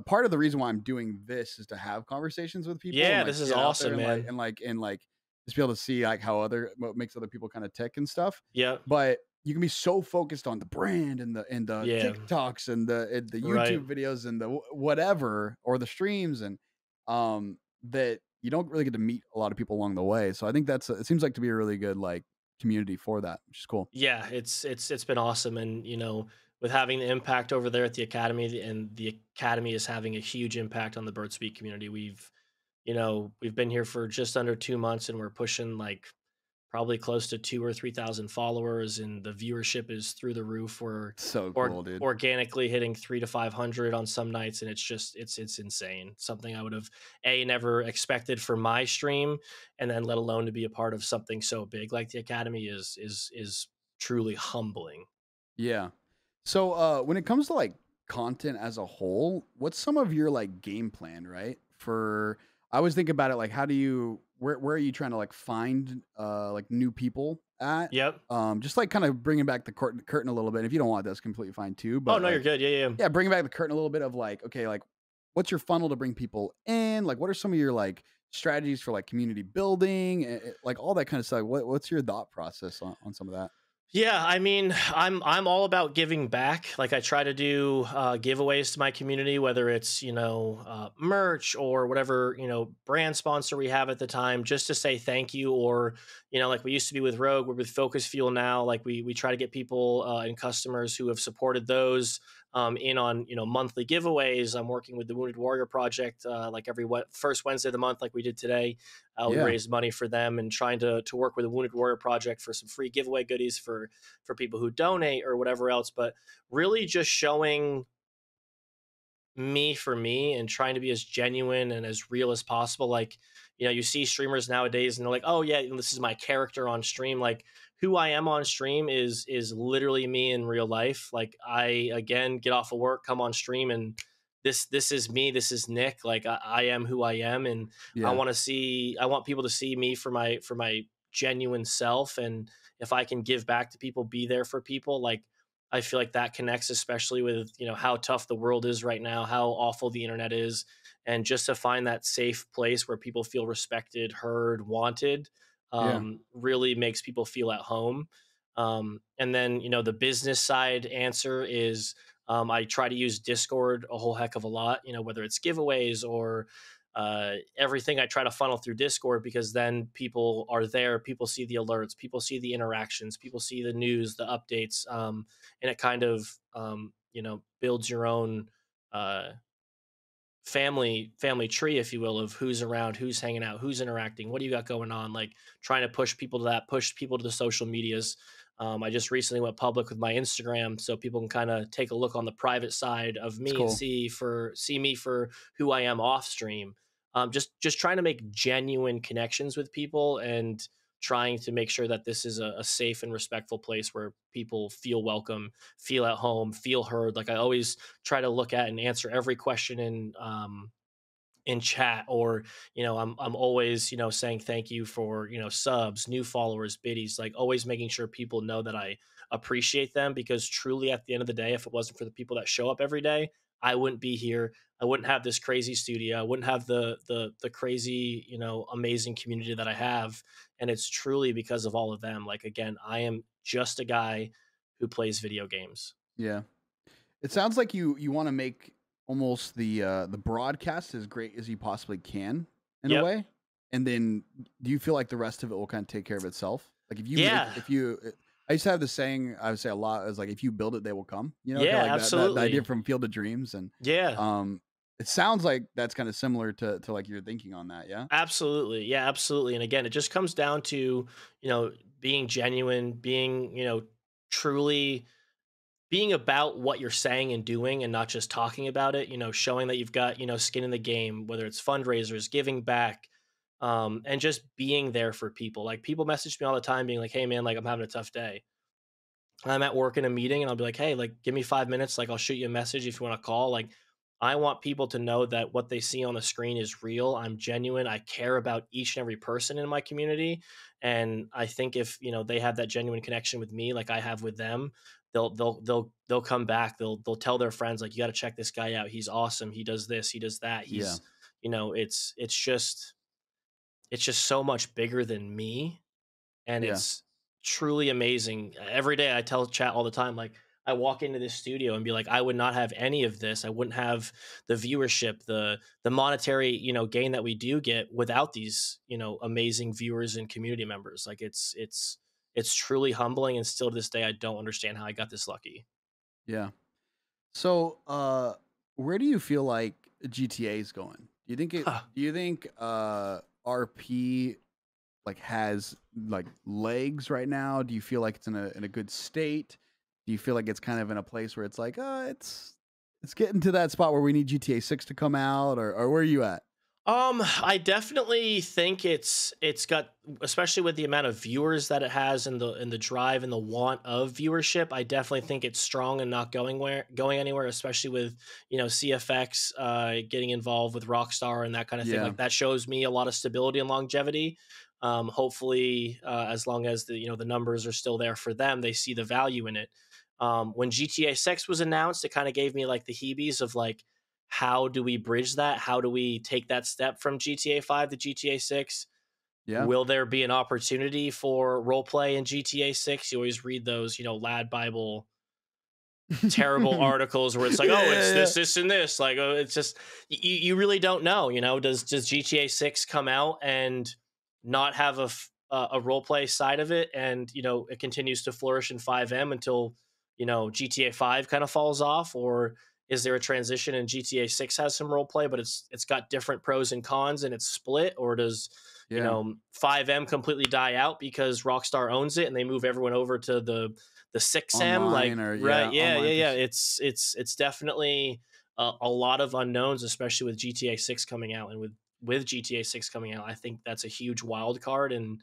part of the reason why I'm doing this is to have conversations with people. Yeah, and, like, this is get out awesome, there man. and like just be able to see like what makes other people kind of tick and stuff. Yep. But you can be so focused on the brand and the Yeah. TikToks and the Right. YouTube videos and the whatever, or the streams, and that you don't really get to meet a lot of people along the way. So I think it seems like to be a really good like community for that, which is cool. Yeah, it's been awesome. And with having the impact over there at the Academy, and the Academy is having a huge impact on the BurtsBeat community. We've been here for just under 2 months, and we're pushing like probably close to 2 or 3,000 followers, and the viewership is through the roof. We're So cool, dude. organically hitting 300 to 500 on some nights, and it's insane. Something I would have never expected for my stream, and then let alone to be a part of something so big like the Academy is truly humbling. Yeah. So when it comes to like content as a whole, what's some of your like game plan, right? I always think about it like, how do you where are you trying to like find like new people at? Yep. Just like kind of bringing back the curtain a little bit. If you don't want, that's completely fine too. But Oh no, you're good. Yeah. yeah, bringing back the curtain a little bit of like, okay, like what's your funnel to bring people in? Like, what are some of your like strategies for like community building, like all that kind of stuff? What's your thought process on some of that? Yeah, I mean, I'm all about giving back. Like, I try to do giveaways to my community, whether it's merch or whatever brand sponsor we have at the time, just to say thank you. Or like we used to be with Rogue, we're with Focus Fuel now. Like, we try to get people and customers who have supported those in on monthly giveaways. I'm working with the Wounded Warrior Project like every first Wednesday of the month, like we did today. We Yeah. raised money for them, and trying to work with the Wounded Warrior Project for some free giveaway goodies for people who donate or whatever else. But really just showing me for me, and trying to be as genuine and as real as possible. Like, you see streamers nowadays and they're like, oh yeah, this is my character on stream. Like, who I am on stream is literally me in real life. Like, I, again, get off of work, come on stream, and this is me. This is Nick. Like, I am who I am. And Yeah. I want people to see me for my genuine self. And if I can give back to people, be there for people, like, I feel like that connects, especially with how tough the world is right now, how awful the internet is, and just to find that safe place where people feel respected, heard, wanted, really makes people feel at home. And then the business side answer is I try to use Discord a whole heck of a lot, you know, whether it's giveaways or everything. I try to funnel through Discord because then people are there, people see the alerts, people see the interactions, people see the news, the updates, and it kind of you know, builds your own uh, family tree, if you will, of who's around, who's hanging out, who's interacting, what do you got going on, like trying to push people to that, push people to the social medias. I just recently went public with my Instagram, so people can kind of take a look on the private side of It's me and cool. see me for who I am off stream. Just trying to make genuine connections with people and trying to make sure that this is a safe and respectful place where people feel welcome, feel at home, feel heard. Like I always try to look at and answer every question in chat, or you know, I'm always, you know, saying thank you for, you know, subs, new followers, biddies, like always making sure people know that I appreciate them, because truly at the end of the day, if it wasn't for the people that show up every day, I wouldn't be here. I wouldn't have this crazy studio. I wouldn't have the crazy, you know, amazing community that I have. And it's truly because of all of them. Like again, I am just a guy who plays video games. Yeah. It sounds like you want to make almost the broadcast as great as you possibly can in a Yep. way, and then do you feel like the rest of it will kind of take care of itself? Like if you make Yeah. if you I used to have the saying I would say a lot is like if you build it they will come. You know, kind Yeah, of like that the idea absolutely. from Field of Dreams, and Yeah. it sounds like that's kind of similar to like you're thinking on that. Yeah. Absolutely. Yeah, absolutely. And again, it just comes down to, you know, being genuine, being, you know, truly being about what you're saying and doing and not just talking about it, you know, showing that you've got, you know, skin in the game, whether it's fundraisers, giving back, and just being there for people. Like people message me all the time being like, "Hey man, like I'm having a tough day. I'm at work in a meeting," and I'll be like, "Hey, like give me 5 minutes. Like I'll shoot you a message if you want to call." Like I want people to know that what they see on the screen is real. I'm genuine. I care about each and every person in my community. And I think if, you know, they have that genuine connection with me, like I have with them, they'll come back. They'll tell their friends, like, you got to check this guy out. He's awesome. He does this, he does that. Yeah. He's, you know, it's just so much bigger than me, and Yeah. it's truly amazing. Every day I tell chat all the time, like I walk into this studio and be like, I would not have any of this. I wouldn't have the viewership, the monetary, you know, gain that we do get without these, you know, amazing viewers and community members. Like it's truly humbling, and still to this day I don't understand how I got this lucky. Yeah. So, where do you feel like GTA is going? Huh. Do you think RP like has like legs right now? Do you feel like it's in a good state? Do you feel like it's kind of in a place where it's like, it's getting to that spot where we need GTA 6 to come out, or where are you at? I definitely think it's got, especially with the amount of viewers that it has, and the drive and the want of viewership. I definitely think it's strong and not going anywhere. Especially with, you know, CFX getting involved with Rockstar and that kind of thing. Yeah. Like that shows me a lot of stability and longevity. Hopefully, as long as the, you know, the numbers are still there for them, they see the value in it. When GTA 6 was announced, it kind of gave me like the heebies of like, how do we bridge that? How do we take that step from GTA 5 to GTA 6? Yeah. Will there be an opportunity for role play in GTA 6? You always read those, you know, Lad Bible terrible articles where it's like, oh, it's Yeah. this, and this. Like, oh, it's just, you really don't know, you know, does GTA 6 come out and not have a role play side of it, and, you know, it continues to flourish in 5M until, you know, GTA 5 kind of falls off? Or is there a transition and GTA 6 has some role play, but it's got different pros and cons and it's split? Or does, you Yeah. know, 5M completely die out because Rockstar owns it and they move everyone over to the 6M? Like, Online, or right, yeah, online yeah. It's definitely a lot of unknowns, especially with GTA 6 coming out. And with GTA 6 coming out, I think that's a huge wild card, and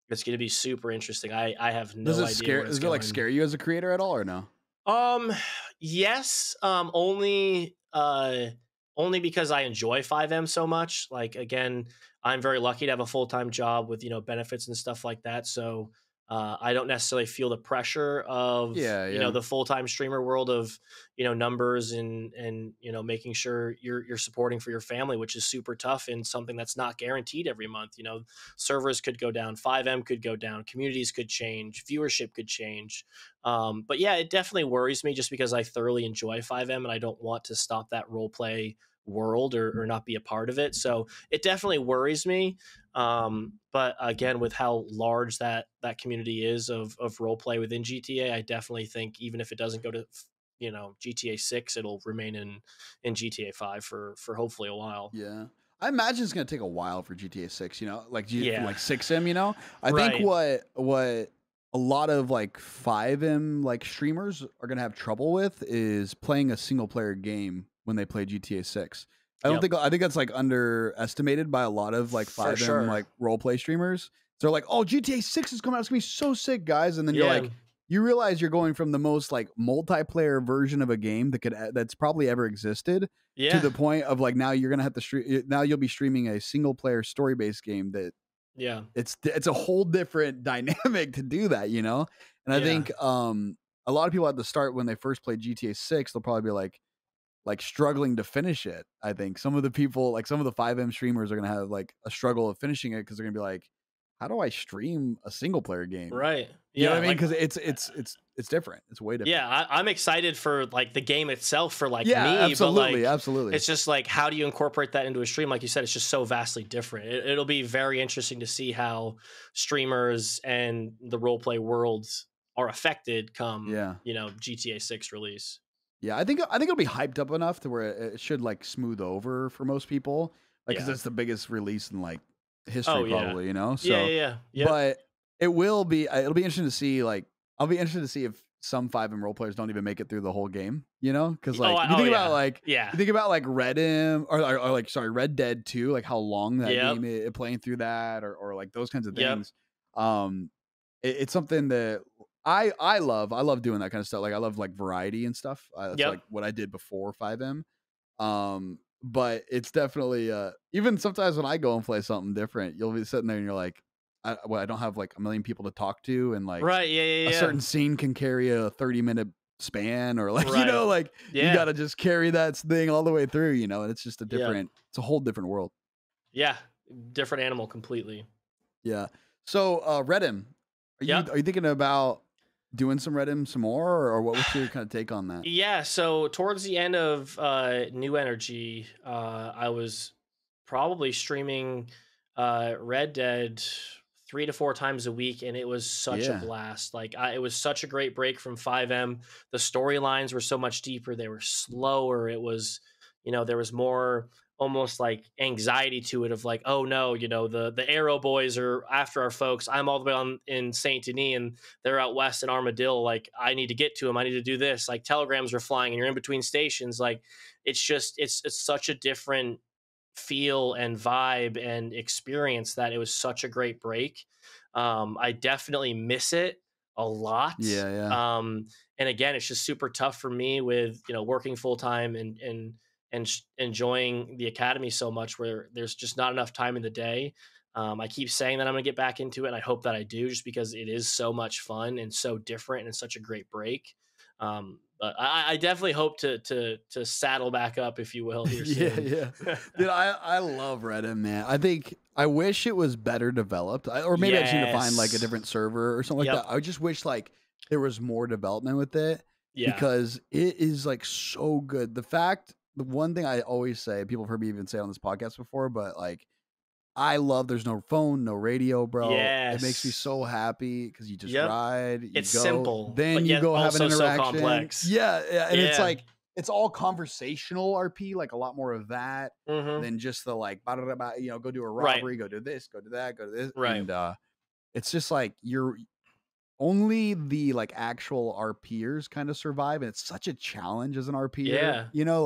it's going to be super interesting. I have Does no it idea where it's does it like going. scare you as a creator at all, or no? Um, yes. Only because I enjoy 5M so much. Like again, I'm very lucky to have a full-time job with, you know, benefits and stuff like that. So I don't necessarily feel the pressure of, Yeah, yeah. the full-time streamer world of, numbers and, making sure you're supporting for your family, which is super tough and something that's not guaranteed every month. Servers could go down, 5M could go down, communities could change, viewership could change. But yeah, it definitely worries me just because I thoroughly enjoy 5M and I don't want to stop that role play world or not be a part of it. So it definitely worries me. But again, with how large that community is of role play within GTA, I definitely think even if it doesn't go to GTA 6, it'll remain in GTA 5 for hopefully a while. Yeah. I imagine it's gonna take a while for GTA 6, like Yeah. like 6M, I think Right. what a lot of like 5M like streamers are gonna have trouble with is playing a single player game when they play GTA 6. Yep. I think that's like underestimated by a lot of like For 5M sure. like role play streamers. So they're like, oh, GTA 6 is coming out, it's gonna be so sick, guys. And then you're Yeah. like, you realize you're going from the most like multiplayer version of a game that's probably ever existed to Yeah. the point of like now you're gonna have to stream. Now you'll be streaming a single player story based game that Yeah. it's a whole different dynamic to do that, And I Yeah. think a lot of people at the start when they first played GTA 6, they'll probably be like struggling to finish it. I think some of the people, like some of the 5M streamers, are gonna have like a struggle of finishing it because they're gonna be like, how do I stream a single player game? Right. You know Yeah. what I mean? Like, Because it's different. It's way different. yeah, I'm excited for like the game itself for like Yeah, me, absolutely, but like absolutely. it's just like how do you incorporate that into a stream? Like you said, it's just so vastly different. It'll be very interesting to see how streamers and the roleplay worlds are affected come Yeah. GTA 6 release. Yeah, I think it'll be hyped up enough to where it should like smooth over for most people, like because Yeah. it's the biggest release in like history, Oh yeah. probably. Yeah, So, yeah, yeah. Yep. but it'll be interesting to see. Like, I'll be interested to see if some 5M role players don't even make it through the whole game. Because like if you think about like yeah. you think about like Redm or like sorry Red Dead 2, like how long that Yep. game is playing through that or like those kinds of Yep. things. It's something that I love. I love doing that kind of stuff. Like I love like variety and stuff. That's Yep. like what I did before 5M. But it's definitely even sometimes when I go and play something different, you'll be sitting there and you're like, I don't have like a million people to talk to, and like Right. Yeah. Yeah. a Yeah. certain scene can carry a 30-minute span, or like Right. like Yeah. you got to just carry that thing all the way through. And it's just a Yeah. different. It's a whole different world. Yeah. Different animal completely. Yeah. So Redm, Yep. are you thinking about doing some Redm some more, or what's your kind of take on that? Yeah, so towards the end of New Energy, I was probably streaming Red Dead 3 to 4 times a week, and it was such a Yeah. blast. Like, it was such a great break from 5M. The storylines were so much deeper. They were slower. It was, there was more almost like anxiety to it of like, oh no, the Arrow boys are after our folks. I'm all the way on in Saint Denis and they're out west in Armadillo. Like, I need to get to them. I need to do this. Like, telegrams are flying and you're in between stations. Like, it's just it's such a different feel and vibe and experience that it was such a great break. I definitely miss it a lot. Yeah. And again, it's just super tough for me with working full time and enjoying the Academy so much, where there's just not enough time in the day. I keep saying that I'm going to get back into it, and I hope that I do, just because it is so much fun and so different and such a great break. But I definitely hope to saddle back up, if you will, here soon. Yeah. Dude, I love Redm, man. I wish it was better developed, or maybe I just need to find like a Yes. different server or something like Yep. that. I just wish like there was more development with it, Yeah. because it is like so good. The one thing I always say, people have heard me even say on this podcast before, but like I love there's no phone, no radio, bro. It makes me Yes. so happy because you just Yep. ride, you It's go, simple, then but you yet go have an also so interaction. complex. Yeah, and it's Yeah. like it's all conversational RP, like a lot more of that Mhm. than just the like, go do a Right. robbery, go do this, go do that, go do this, Right. and it's just like you're only the like actual RPers kind of survive, and it's such a challenge as an RPer. Yeah.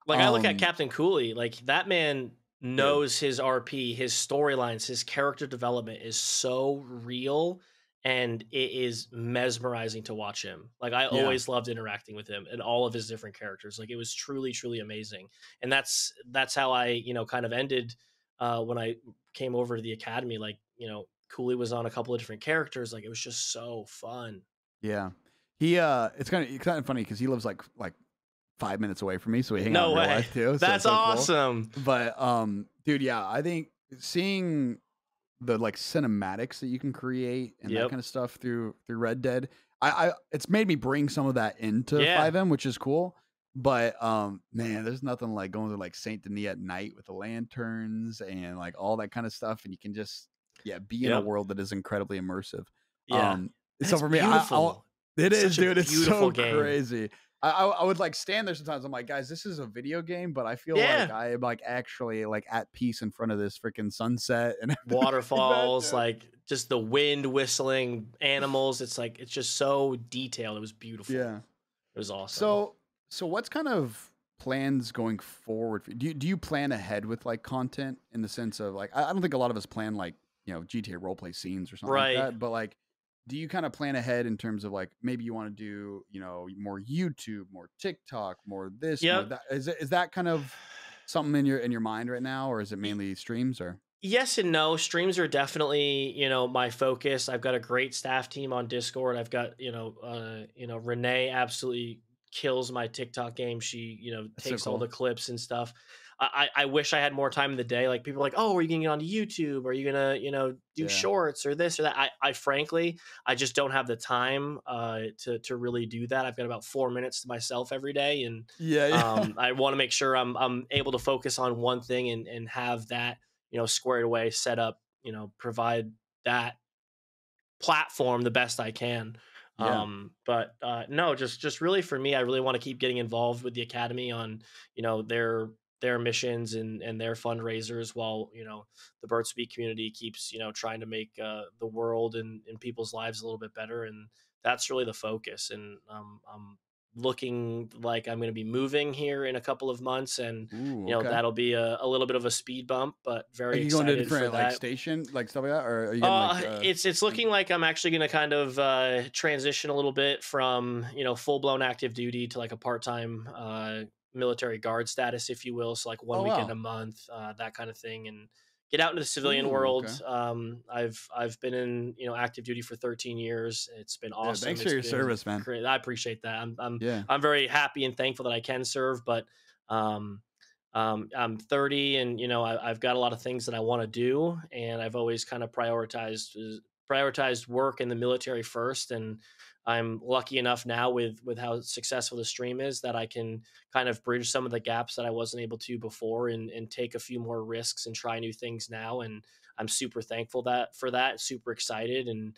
Like I look at um, Captain Cooley, like that man knows his RP, his storylines, his character development is so real, and it is mesmerizing to watch him. Like, I Yeah. always loved interacting with him and all of his different characters. Like, it was truly, truly amazing. And that's how I, kind of ended when I came over to the Academy. Like, Cooley was on a couple of different characters. Like, it was just so fun. Yeah. He it's kind of funny because he lives like 5 minutes away from me, so we hang out No in real way. life too. So That's it's so cool. awesome. But dude, yeah, I think seeing the like cinematics that you can create and that Yep. kind of stuff through Red Dead, I it's made me bring some of that into Yeah. 5M, which is cool. But man, there's nothing like going to like Saint Denis at night with the lanterns and like all that kind of stuff, and you can just be in a Yep. world that is incredibly immersive. Yeah. So for me, it It's is, such a dude. It's beautiful so game. crazy. I would like stand there sometimes. I'm like, guys, this is a video game, but I feel like I am like actually like at peace in front of this freaking sunset and waterfalls, like just the wind whistling, animals. It's like, it's just so detailed. It was beautiful. Yeah, it was awesome. So what's kind of plans going forward? Do you plan ahead with like content in the sense of like, I don't think a lot of us plan like, GTA roleplay scenes or something like that, but like, do you kind of plan ahead in terms of like, maybe you want to do, more YouTube, more TikTok, more this, more that? Is that kind of something in your mind right now, or is it mainly streams? Or yes and no. Streams are definitely, my focus. I've got a great staff team on Discord. I've got, Renee absolutely kills my TikTok game. She, takes so cool. all the clips and stuff. I wish I had more time in the day. Like, people are like, oh, are you going to get onto YouTube? Are you going to, do shorts or this or that? I frankly, I just don't have the time to really do that. I've got about 4 minutes to myself every day. And I want to make sure I'm able to focus on one thing and have that, squared away, set up, provide that platform the best I can. But no, just really for me, I really want to keep getting involved with the Academy on, their missions and their fundraisers, while the BurtsBeat community keeps trying to make the world and people's lives a little bit better. And that's really the focus. And I'm looking like I'm going to be moving here in a couple of months, and that'll be a little bit of a speed bump, but very excited going to different for that. like station, like stuff like that, or are you getting it's looking like I'm actually going to kind of transition a little bit from full blown active duty to like a part-time military guard status, if you will. So like one weekend a month, that kind of thing, and get out into the civilian world. Okay. I've been in active duty for 13 years. It's been awesome. Thanks for your service, man. Great. I appreciate that. I'm very happy and thankful that I can serve, but I'm 30, and I've got a lot of things that I want to do, and I've always kind of prioritized work in the military first. And I'm lucky enough now with how successful the stream is that I can kind of bridge some of the gaps that I wasn't able to before, and take a few more risks and try new things now. And I'm super thankful for that, super excited. And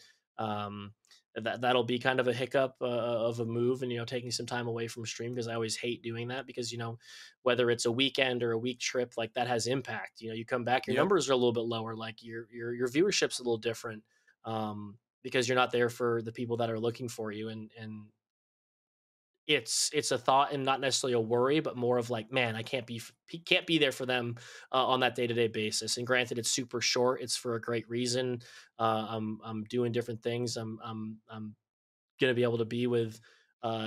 that'll be kind of a hiccup of a move, and taking some time away from stream, because I always hate doing that, because whether it's a weekend or a week trip, like that has impact. You come back, your numbers are a little bit lower, like your viewership's a little different, because you're not there for the people that are looking for you. And it's a thought, and not necessarily a worry, but more of like, man, I can't be there for them on that day-to-day basis. And granted, it's super short, it's for a great reason. I'm doing different things. I'm going to be able to be with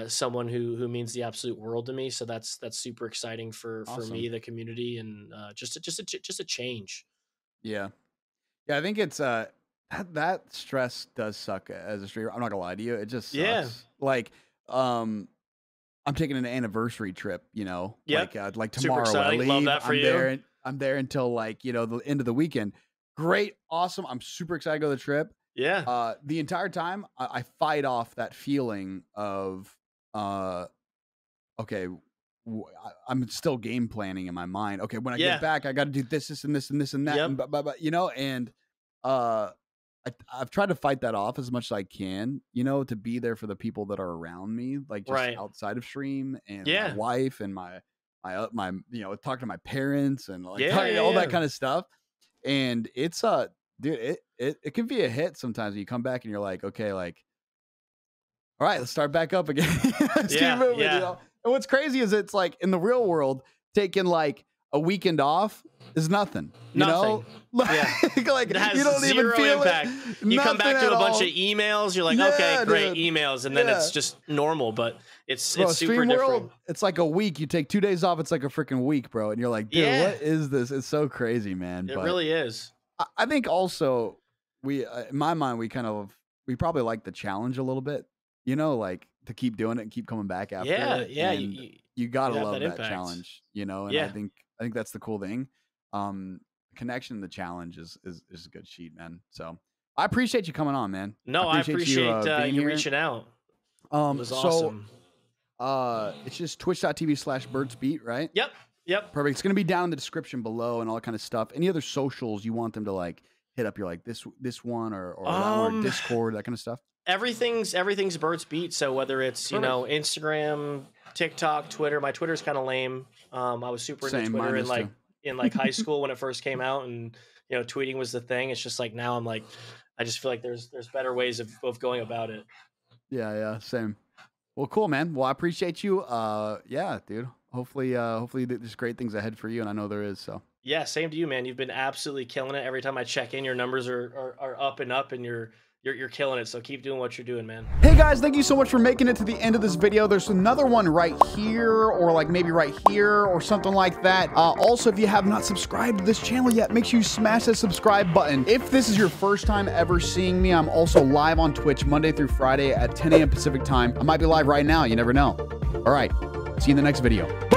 someone who means the absolute world to me. So that's super exciting for me, the community, and just a change. Yeah. I think it's that stress does suck as a streamer. I'm not gonna lie to you. It just sucks. Yeah. Like, I'm taking an anniversary trip, like tomorrow. Super exciting. I leave, love that for you. I'm there until like, the end of the weekend. Great. Awesome. I'm super excited to go to the trip. Yeah. The entire time I fight off that feeling of, okay, I'm still game planning in my mind. Okay, when I get back, I got to do this, and this, and this, and that, and I've tried to fight that off as much as I can, to be there for the people that are around me, like just outside of stream, and my wife, and my talk to my parents, and like all that kind of stuff. And it's dude, it can be a hit sometimes when you come back and you're like, okay, like, all right, let's start back up again. Let's keep moving, And what's crazy is it's like in the real world, taking like a weekend off is nothing. You know? Like it has you don't zero even feel impact. It. You come back to a bunch of emails, you're like, okay, great, dude. emails, and then it's just normal, but it's super stream different. World, it's like a week. You take 2 days off, it's like a freaking week, bro. And you're like, dude, what is this? It's so crazy, man. It really is. I think also we in my mind we probably like the challenge a little bit, you know, like to keep doing it and keep coming back after it. Yeah. And you gotta have love that that challenge, you know. And Yeah. I think that's the cool thing. Connection to the challenge is a good sheet, man. So I appreciate you coming on, man. No, I appreciate you reaching out. It was awesome. It's just twitch.tv/BurtsBeat, right? Yep. Perfect. It's gonna be down in the description below and all that kind of stuff. Any other socials you want them to like hit up? You're like this one or that one, or Discord, that kind of stuff. Everything's BurtsBeat. So whether it's, you know, Instagram, TikTok, Twitter. My Twitter's kind of lame. I was super into Twitter in high school when it first came out, and you know, tweeting was the thing. It's just like now I'm like, I just feel like there's better ways of going about it. Yeah, same. Well, cool, man. Well, I appreciate you. Yeah, dude. Hopefully there's great things ahead for you, and I know there is. So yeah, same to you, man. You've been absolutely killing it. Every time I check in, your numbers are up and up, and you're killing it. So keep doing what you're doing, man. Hey guys, thank you so much for making it to the end of this video. There's another one right here, or like maybe right here or something like that. Also, if you have not subscribed to this channel yet, make sure you smash that subscribe button. If this is your first time ever seeing me, I'm also live on Twitch Monday through Friday at 10 a.m. Pacific time. I might be live right now. You never know. All right. See you in the next video.